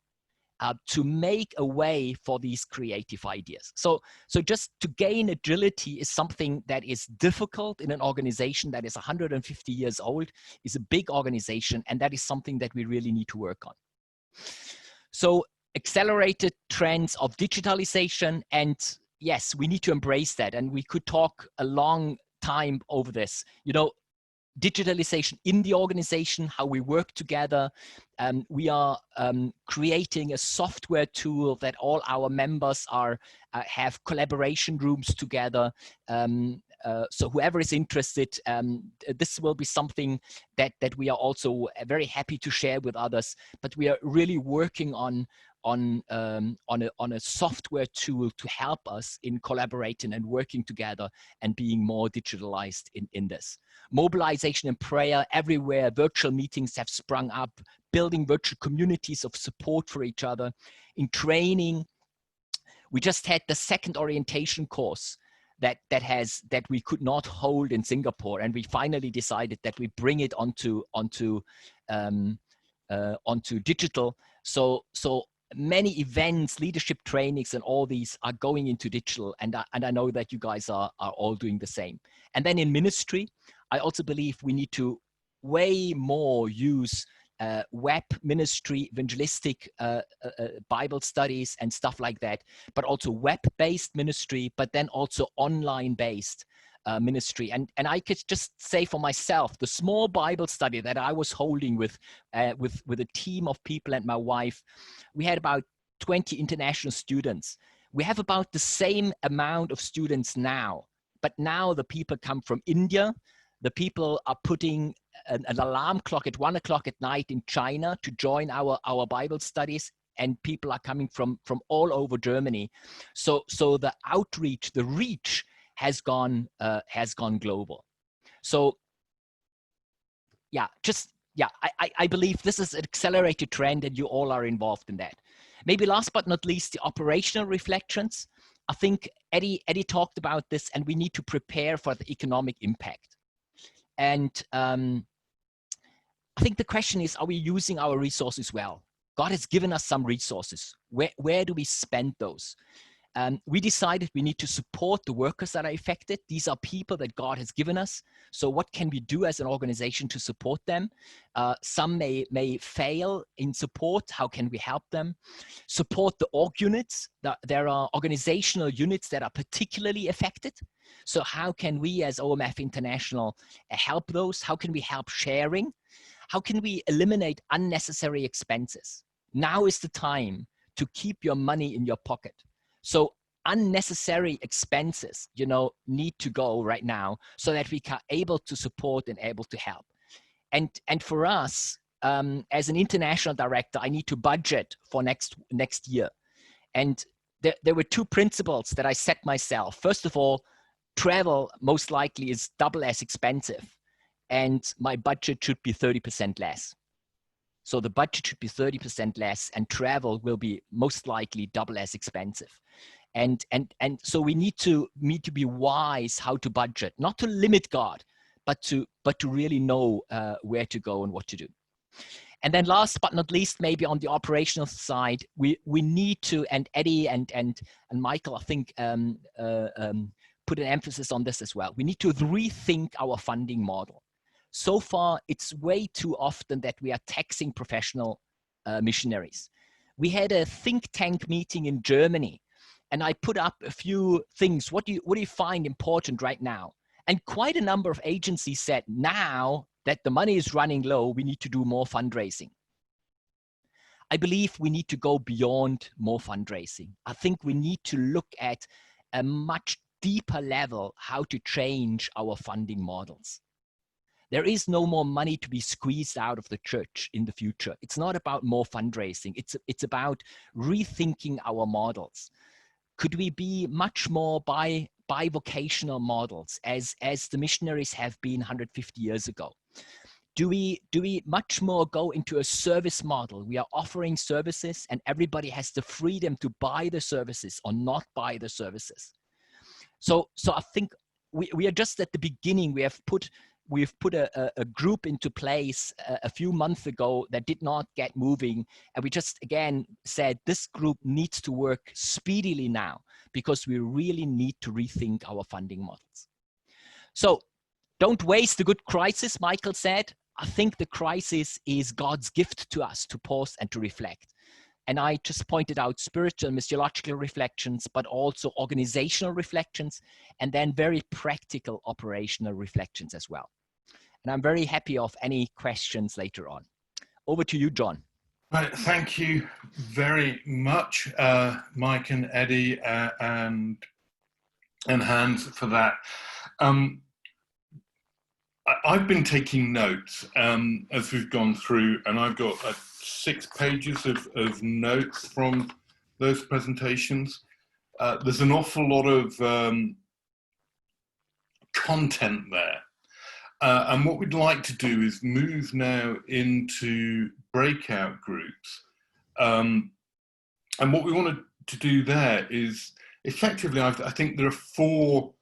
To make a way for these creative ideas. So just to gain agility is something that is difficult in an organization that is 150 years old, is a big organization, and that is something that we really need to work on. So accelerated trends of digitalization, and yes, we need to embrace that, and we could talk a long time over this. You know, digitalization in the organization, how we work together. We are creating a software tool that all our members are have collaboration rooms together. So whoever is interested, this will be something that we are also very happy to share with others. But we are really working on a software tool to help us in collaborating and working together and being more digitalized in this. Mobilization and prayer everywhere. Virtual meetings have sprung up, building virtual communities of support for each other. In training, we just had the second orientation course that we could not hold in Singapore, and we finally decided that we bring it onto digital. So many events, leadership trainings, and all these are going into digital, and I know that you guys are all doing the same. And then in ministry, I also believe we need to way more use web ministry, evangelistic Bible studies and stuff like that, but also web-based ministry, but then also online-based ministry. And I could just say for myself, the small Bible study that I was holding with a team of people and my wife, we had about 20 international students. We have about the same amount of students now, but now the people come from India. The people are putting an alarm clock at 1 o'clock at night in China to join our Bible studies, and people are coming from all over Germany. So the outreach, the reach has gone global. So yeah, I believe this is an accelerated trend, and you all are involved in that. Maybe last but not least, the operational reflections. I think Eddie talked about this, and we need to prepare for the economic impact. And I think the question is, are we using our resources well? God has given us some resources. Where do we spend those? We decided we need to support the workers that are affected. These are people that God has given us. So what can we do as an organization to support them? Some may fail in support. How can we help them? Support the org units. There are organizational units that are particularly affected. So how can we as OMF International help those? How can we help sharing? How can we eliminate unnecessary expenses? Now is the time to keep your money in your pocket. So unnecessary expenses, need to go right now so that we are able to support and able to help. And for us, as an international director, I need to budget for next year. And there were two principles that I set myself. First of all, travel most likely is double as expensive, and my budget should be 30% less. So the budget should be 30% less, and travel will be most likely double as expensive. And so we need to be wise how to budget, not to limit God, but to really know where to go and what to do. And then last but not least, maybe on the operational side, we need to, and Eddie and Michael, I think, put an emphasis on this as well. We need to rethink our funding model. So far, it's way too often that we are taxing professional missionaries. We had a think tank meeting in Germany, and I put up a few things. What do you find important right now? And quite a number of agencies said, now that the money is running low, we need to do more fundraising. I believe we need to go beyond more fundraising. I think we need to look at a much deeper level how to change our funding models. There is no more money to be squeezed out of the church in the future. It's not about more fundraising. It's about rethinking our models. Could we be much more bivocational models as the missionaries have been 150 years ago? Do we much more go into a service model? We are offering services, and everybody has the freedom to buy the services or not buy the services. So I think we are just at the beginning. We've put a group into place a few months ago that did not get moving. And we just, again, said this group needs to work speedily now because we really need to rethink our funding models. So don't waste a good crisis, Michael said. I think the crisis is God's gift to us to pause and to reflect. And I just pointed out spiritual and missiological reflections, but also organizational reflections, and then very practical operational reflections as well. And I'm very happy of any questions later on. Over to you, John. Right, thank you very much, Mike and Eddie and Hans, for that. I've been taking notes as we've gone through, and I've got 6 pages of notes from those presentations. There's an awful lot of content there. And what we'd like to do is move now into breakout groups. And what we wanted to do there is effectively, I think there are 4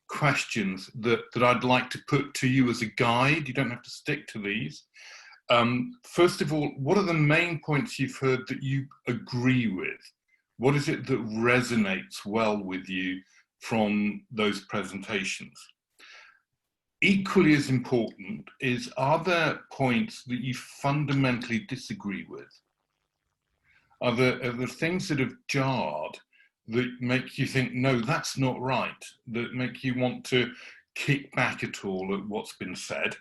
questions that I'd like to put to you as a guide. You don't have to stick to these. First of all, what are the main points you've heard that you agree with? What is it that resonates well with you from those presentations? Equally as important is, are there points that you fundamentally disagree with? Are there things that have jarred that make you think, no, that's not right, that make you want to kick back at all at what's been said?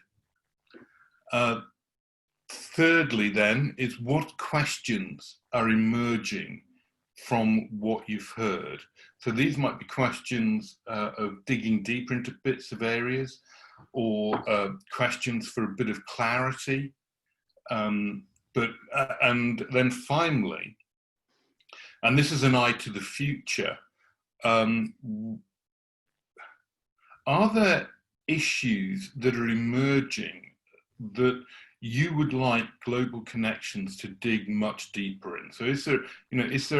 Thirdly then, is what questions are emerging from what you've heard? So these might be questions of digging deeper into bits of areas, or questions for a bit of clarity. And then finally, and this is an eye to the future, are there issues that are emerging that you would like Global Connections to dig much deeper in? So is there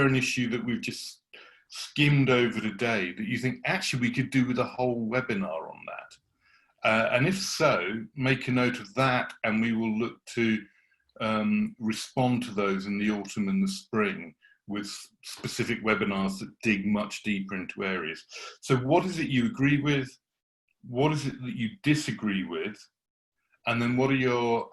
an issue that we've just skimmed over today that you think actually we could do with a whole webinar on that? And if so, make a note of that, and we will look to respond to those in the autumn and the spring with specific webinars that dig much deeper into areas. So what is it you agree with? What is it that you disagree with? And then what are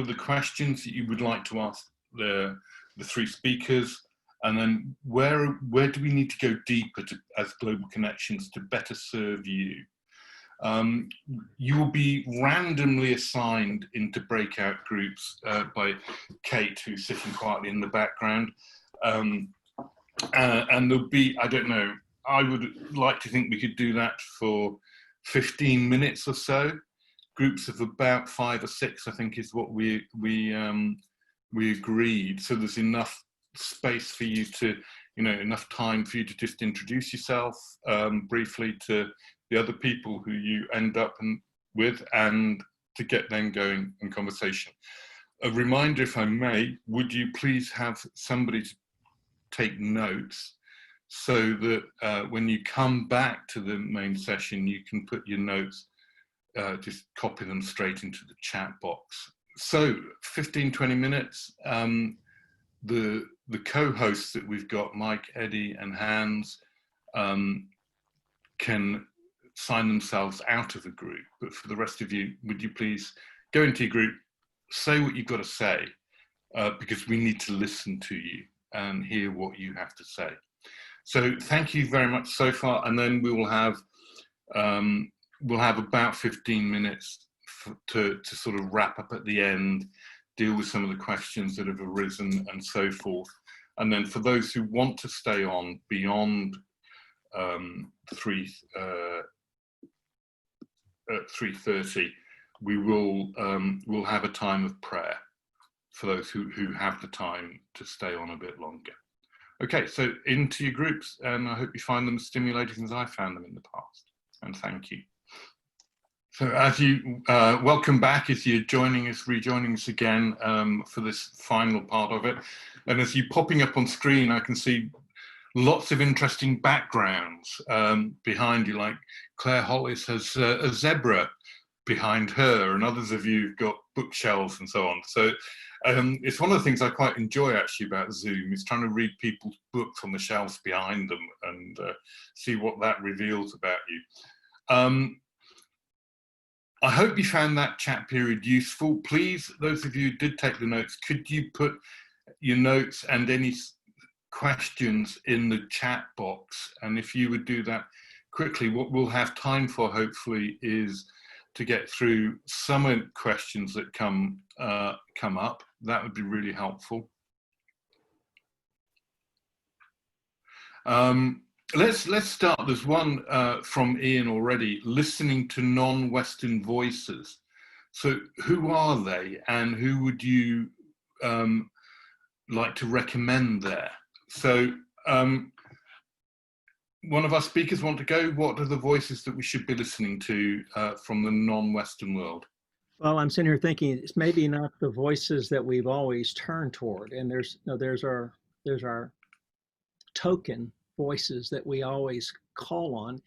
the questions that you would like to ask the 3 speakers? And then where do we need to go deeper as Global Connections to better serve you? You will be randomly assigned into breakout groups by Kate, who's sitting quietly in the background. And there'll be, I don't know, I would like to think we could do that for 15 minutes or so. Groups of about 5 or 6, I think, is what we agreed. So there's enough space for you to, enough time for you to just introduce yourself briefly to the other people who you end up with, and to get them going in conversation. A reminder, if I may, would you please have somebody to take notes so that when you come back to the main session, you can put your notes, just copy them straight into the chat box. So 15-20 minutes. The co-hosts that we've got, Mike, Eddie and Hans, can sign themselves out of a group, but for the rest of you, would you please go into your group, say what you've got to say, because we need to listen to you and hear what you have to say. So thank you very much so far, and then we will have about 15 minutes to sort of wrap up at the end, deal with some of the questions that have arisen and so forth. And then for those who want to stay on beyond 3:30, we will we'll have a time of prayer for those who have the time to stay on a bit longer. Okay, so into your groups, and I hope you find them as stimulating as I found them in the past. And thank you. So as you welcome back, as you're rejoining us again for this final part of it. And as you're popping up on screen, I can see lots of interesting backgrounds behind you, like Claire Hollis has a zebra behind her, and others of you have got bookshelves and so on. So it's one of the things I quite enjoy actually about Zoom, is trying to read people's books on the shelves behind them and see what that reveals about you. I hope you found that chat period useful. Please, those of you who did take the notes, could you put your notes and any questions in the chat box? And if you would do that quickly, what we'll have time for hopefully is to get through some of the questions that come up. That would be really helpful. Let's start. There's one from Ian already, listening to non-Western voices. So who are they, and who would you like to recommend there? So one of our speakers want to go. What are the voices that we should be listening to from the non-Western world? Well, I'm sitting here thinking it's maybe not the voices that we've always turned toward, and there's our token voices that we always call on,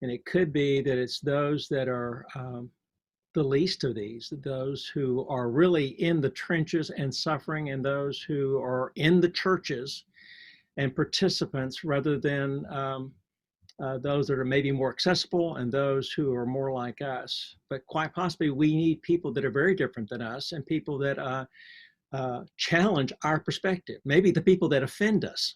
and it could be that it's those that are the least of these, those who are really in the trenches and suffering, and those who are in the churches and participants, rather than those that are maybe more accessible and those who are more like us. But quite possibly we need people that are very different than us, and people that challenge our perspective, maybe the people that offend us,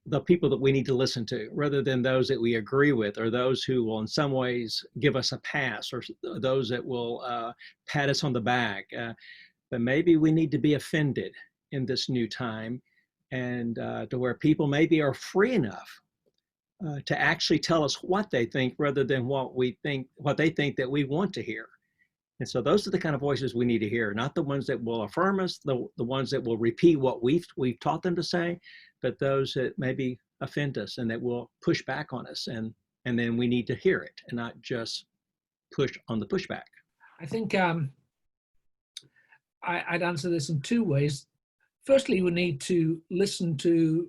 the people that we need to listen to, rather than those that we agree with, or those who will in some ways give us a pass, or those that will pat us on the back. But maybe we need to be offended in this new time, and to where people maybe are free enough to actually tell us what they think, rather than what they think that we want to hear. And so those are the kind of voices we need to hear, not the ones that will affirm us, the ones that will repeat what we've taught them to say, but those that maybe offend us and that will push back on us. And then we need to hear it and not just push on the pushback. I think I'd answer this in two ways. Firstly, we need to listen to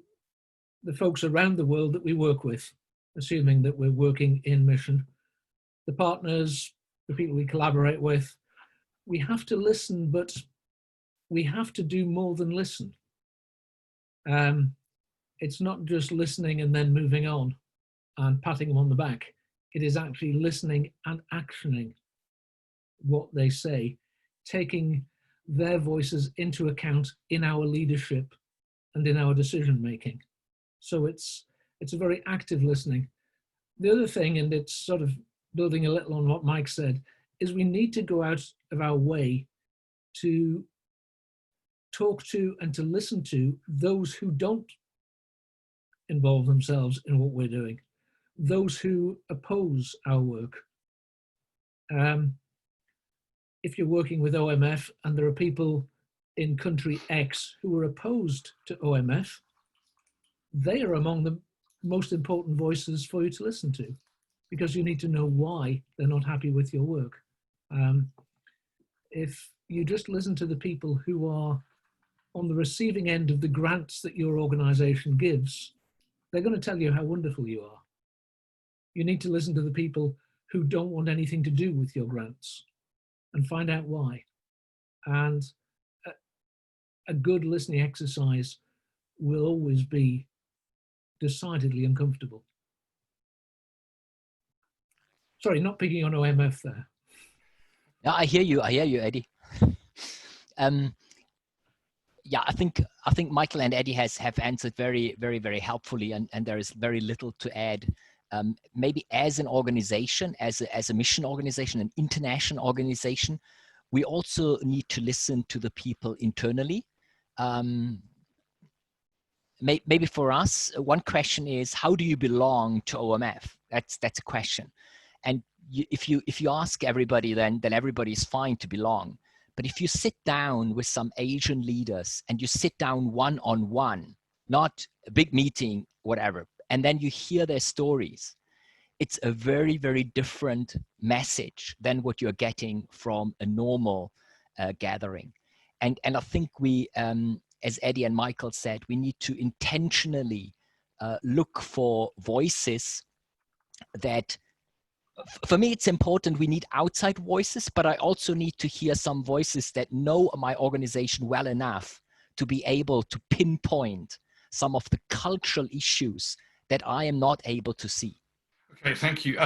the folks around the world that we work with, assuming that we're working in mission, the partners, the people we collaborate with. We have to listen, but we have to do more than listen. It's not just listening and then moving on and patting them on the back. It is actually listening and actioning what they say, taking their voices into account in our leadership and in our decision making. So it's a very active listening. The other thing, and it's sort of building a little on what Mike said, is we need to go out of our way to talk to and to listen to those who don't involve themselves in what we're doing, those who oppose our work. If you're working with OMF and there are people in country X who are opposed to OMF, they are among the most important voices for you to listen to, because you need to know why they're not happy with your work. If you just listen to the people who are on the receiving end of the grants that your organization gives, they're going to tell you how wonderful you are. You need to listen to the people who don't want anything to do with your grants and find out why. And a good listening exercise will always be decidedly uncomfortable. Sorry, not picking on OMF there. Yeah, I hear you, Eddie. Yeah, I think Michael and Eddie have answered very, very, very helpfully, and there is very little to add. Maybe as an organization, as a mission organization, an international organization, we also need to listen to the people internally. Maybe for us, one question is, how do you belong to OMF? That's a question. And if you ask everybody, then everybody's fine to belong. But if you sit down with some Asian leaders and you sit down one-on-one, not a big meeting, whatever, and then you hear their stories, it's a very, very different message than what you're getting from a normal gathering. And I think we, as Eddie and Michael said, we need to intentionally look for voices that, for me, it's important. We need outside voices, but I also need to hear some voices that know my organization well enough to be able to pinpoint some of the cultural issues that I am not able to see. Okay, thank you.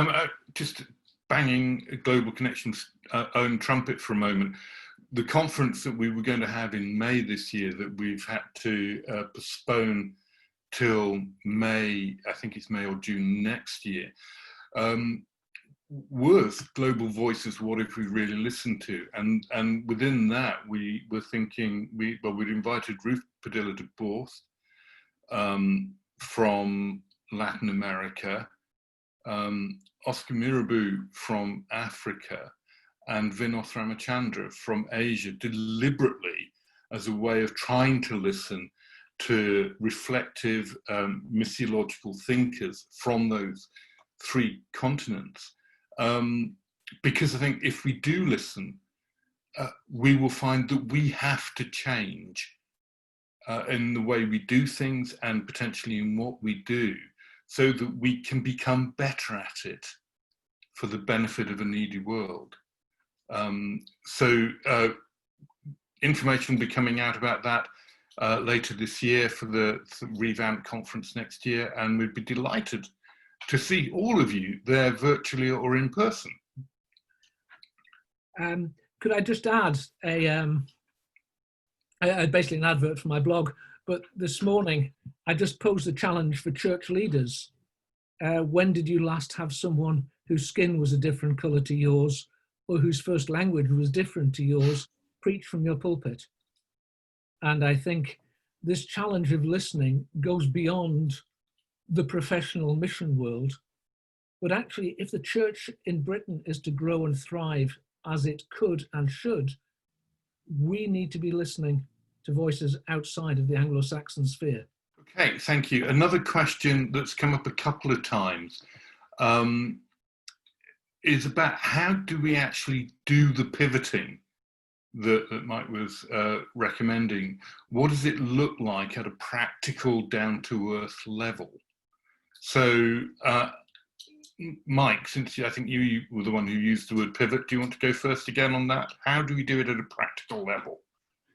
Just banging Global Connections' own trumpet for a moment. The conference that we were going to have in May this year that we've had to postpone till May, I think it's May or June next year. was global voices, what if we really listened to? And within that, we were thinking, we'd invited Ruth Padilla de Borth from Latin America, Oscar Mirabu from Africa, and Vinod Ramachandra from Asia, deliberately as a way of trying to listen to reflective, missiological thinkers from those three continents. Because I think if we do listen, we will find that we have to change in the way we do things and potentially in what we do, so that we can become better at it for the benefit of a needy world. Information will be coming out about that later this year for the revamped conference next year, and we'd be delighted to see all of you there virtually or in person. Could I just add basically an advert for my blog, but this morning I just posed a challenge for church leaders. When did you last have someone whose skin was a different colour to yours, or whose first language was different to yours, preach from your pulpit? And I think this challenge of listening goes beyond the professional mission world. But actually, if the church in Britain is to grow and thrive as it could and should, we need to be listening to voices outside of the Anglo-Saxon sphere. Okay, thank you. Another question that's come up a couple of times is about how do we actually do the pivoting that Mike was recommending? What does it look like at a practical, down-to-earth level? So, Mike, since I think you were the one who used the word pivot, do you want to go first again on that? How do we do it at a practical level?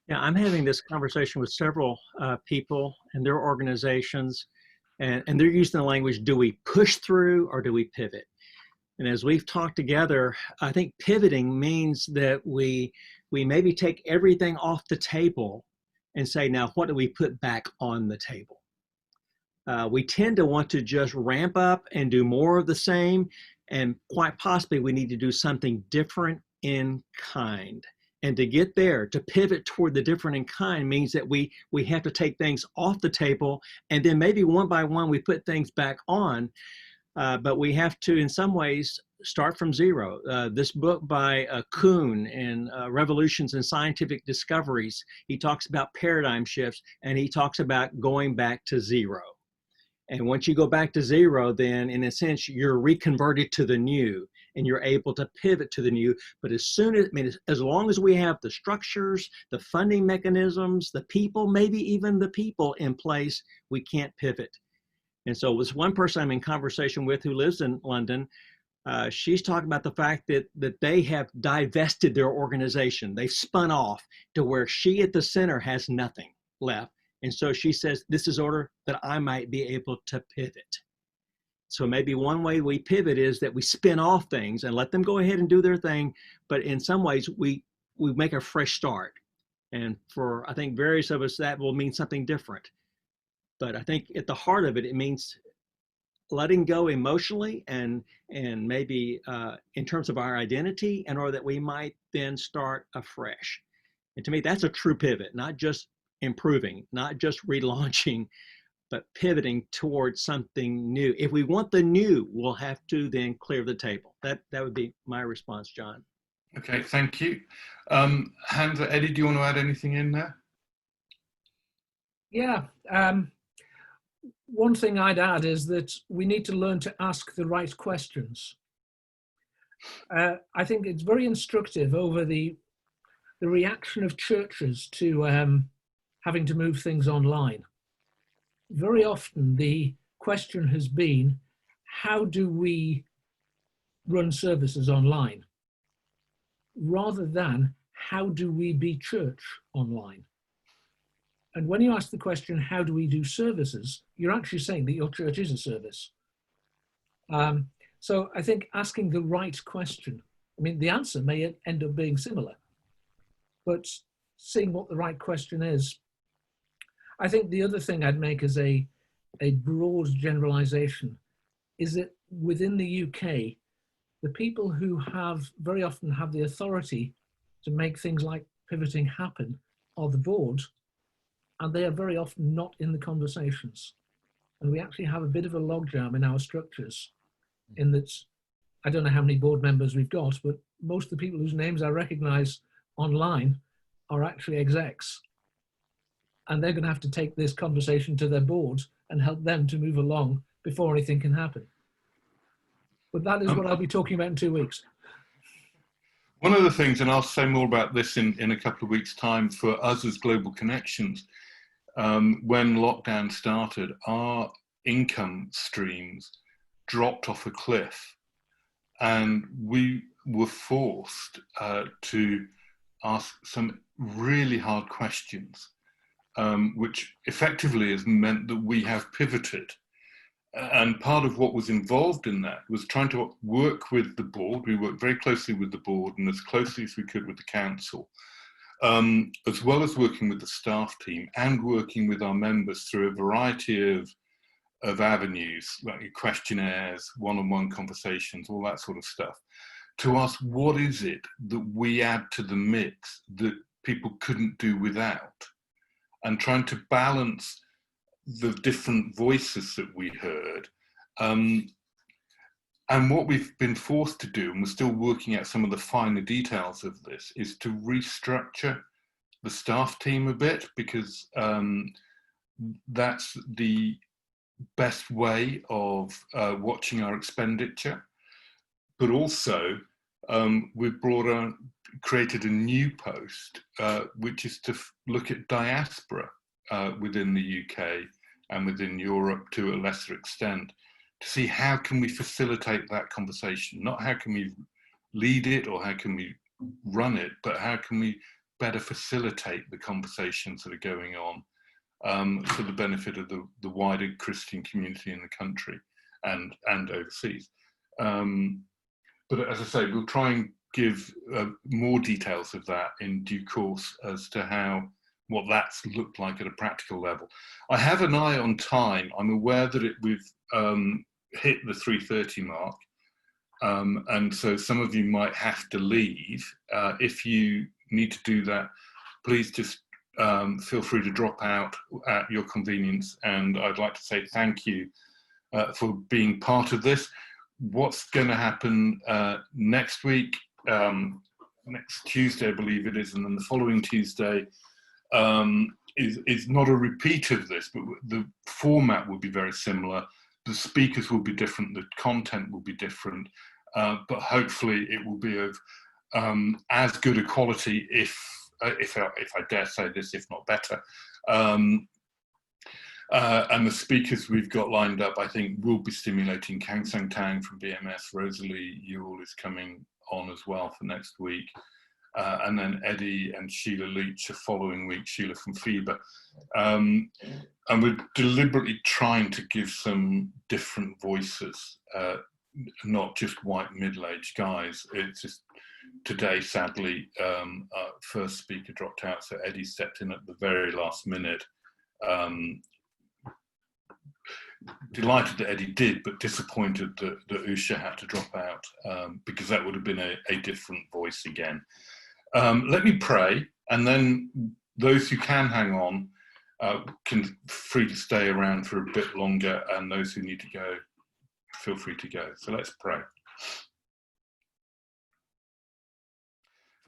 Yeah, I'm having this conversation with several people and their organizations, and they're using the language, do we push through or do we pivot? And as we've talked together, I think pivoting means that we maybe take everything off the table and say, now what do we put back on the table? We tend to want to just ramp up and do more of the same, and quite possibly we need to do something different in kind. And to get there, to pivot toward the different in kind means that we have to take things off the table, and then maybe one by one we put things back on. But we have to, in some ways, start from zero. This book by Kuhn in Revolutions and Scientific Discoveries, he talks about paradigm shifts, and he talks about going back to zero. And once you go back to zero, then in a sense, you're reconverted to the new, and you're able to pivot to the new. But as long as we have the structures, the funding mechanisms, the people, maybe even the people in place, we can't pivot. And so with one person I'm in conversation with who lives in London, she's talking about the fact that they have divested their organization. They've spun off to where she at the center has nothing left. And so she says, this is in order that I might be able to pivot. So maybe one way we pivot is that we spin off things and let them go ahead and do their thing. But in some ways, we make a fresh start. And for, I think, various of us, that will mean something different. But I think at the heart of it, it means letting go emotionally and maybe in terms of our identity, in order that we might then start afresh. And to me, that's a true pivot, not just improving, not just relaunching, but pivoting towards something new. If we want the new, we'll have to then clear the table. That would be my response, John. Okay, thank you. Hans, Eddie, do you want to add anything in there? Yeah. One thing I'd add is that we need to learn to ask the right questions. I think it's very instructive over the reaction of churches to having to move things online. Very often the question has been, how do we run services online? Rather than, how do we be church online? And when you ask the question, how do we do services, you're actually saying that your church is a service. So I think asking the right question, I mean, the answer may end up being similar, but seeing what the right question is. I think the other thing I'd make as a broad generalization is that within the UK, the people who very often have the authority to make things like pivoting happen are the board, and they are very often not in the conversations. And we actually have a bit of a logjam in our structures, in that I don't know how many board members we've got, but most of the people whose names I recognize online are actually execs. And they're going to have to take this conversation to their board and help them to move along before anything can happen. But that is what I'll be talking about in 2 weeks. One of the things, and I'll say more about this in a couple of weeks' time, for us as Global Connections, when lockdown started, our income streams dropped off a cliff, and we were forced to ask some really hard questions, which effectively has meant that we have pivoted. And part of what was involved in that was trying to work with the board. We worked very closely with the board and as closely as we could with the council, as well as working with the staff team and working with our members through a variety of avenues, like questionnaires, one-on-one conversations, all that sort of stuff, to ask what is it that we add to the mix that people couldn't do without, and trying to balance the different voices that we heard. And what we've been forced to do, and we're still working out some of the finer details of this, is to restructure the staff team a bit, because that's the best way of watching our expenditure. But also, we've created a new post, which is to look at diaspora within the UK and within Europe to a lesser extent, to see how can we facilitate that conversation, not how can we lead it or how can we run it, but how can we better facilitate the conversations that are going on for the benefit of the wider Christian community in the country and overseas. But as I say, we'll try and give more details of that in due course as to what that's looked like at a practical level. I have an eye on time. I'm aware that we've hit the 3:30 mark. And so some of you might have to leave. If you need to do that, please just feel free to drop out at your convenience. And I'd like to say thank you for being part of this. What's going to happen next week, next Tuesday, I believe it is, and then the following Tuesday, is not a repeat of this, but the format will be very similar. The speakers will be different, the content will be different, but hopefully it will be of as good a quality, if I dare say this, if not better. And the speakers we've got lined up, I think, will be stimulating. Kang Sang Tang from BMS, Rosalie Ewell is coming on as well for next week. And then Eddie and Sheila Leach the following week, Sheila from FIBA. And we're deliberately trying to give some different voices, not just white middle-aged guys. It's just today, sadly, our first speaker dropped out, so Eddie stepped in at the very last minute. Delighted that Eddie did, but disappointed that Usha had to drop out, because that would have been a different voice again. Let me pray, and then those who can hang on can free to stay around for a bit longer, and those who need to go, feel free to go. So let's pray.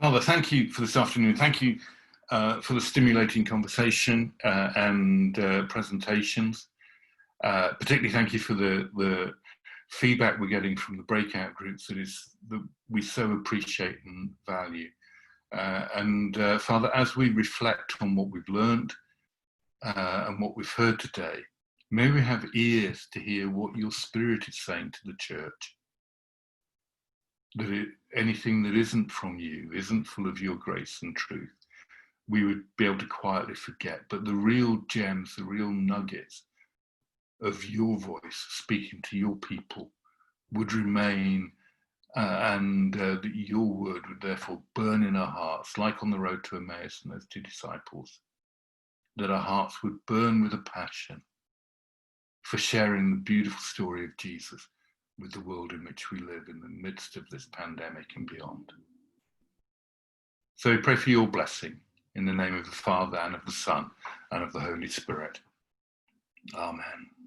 Father, thank you for this afternoon. Thank you for the stimulating conversation and presentations. Particularly thank you for the feedback we're getting from the breakout groups that we so appreciate and value. Father, as we reflect on what we've learned and what we've heard today, may we have ears to hear what your Spirit is saying to the church. That anything that isn't from you, isn't full of your grace and truth, we would be able to quietly forget. But the real gems, the real nuggets of your voice speaking to your people would remain, and that your word would therefore burn in our hearts, like on the road to Emmaus and those two disciples, that our hearts would burn with a passion for sharing the beautiful story of Jesus with the world in which we live in the midst of this pandemic and beyond. So we pray for your blessing in the name of the Father and of the Son and of the Holy Spirit. Amen.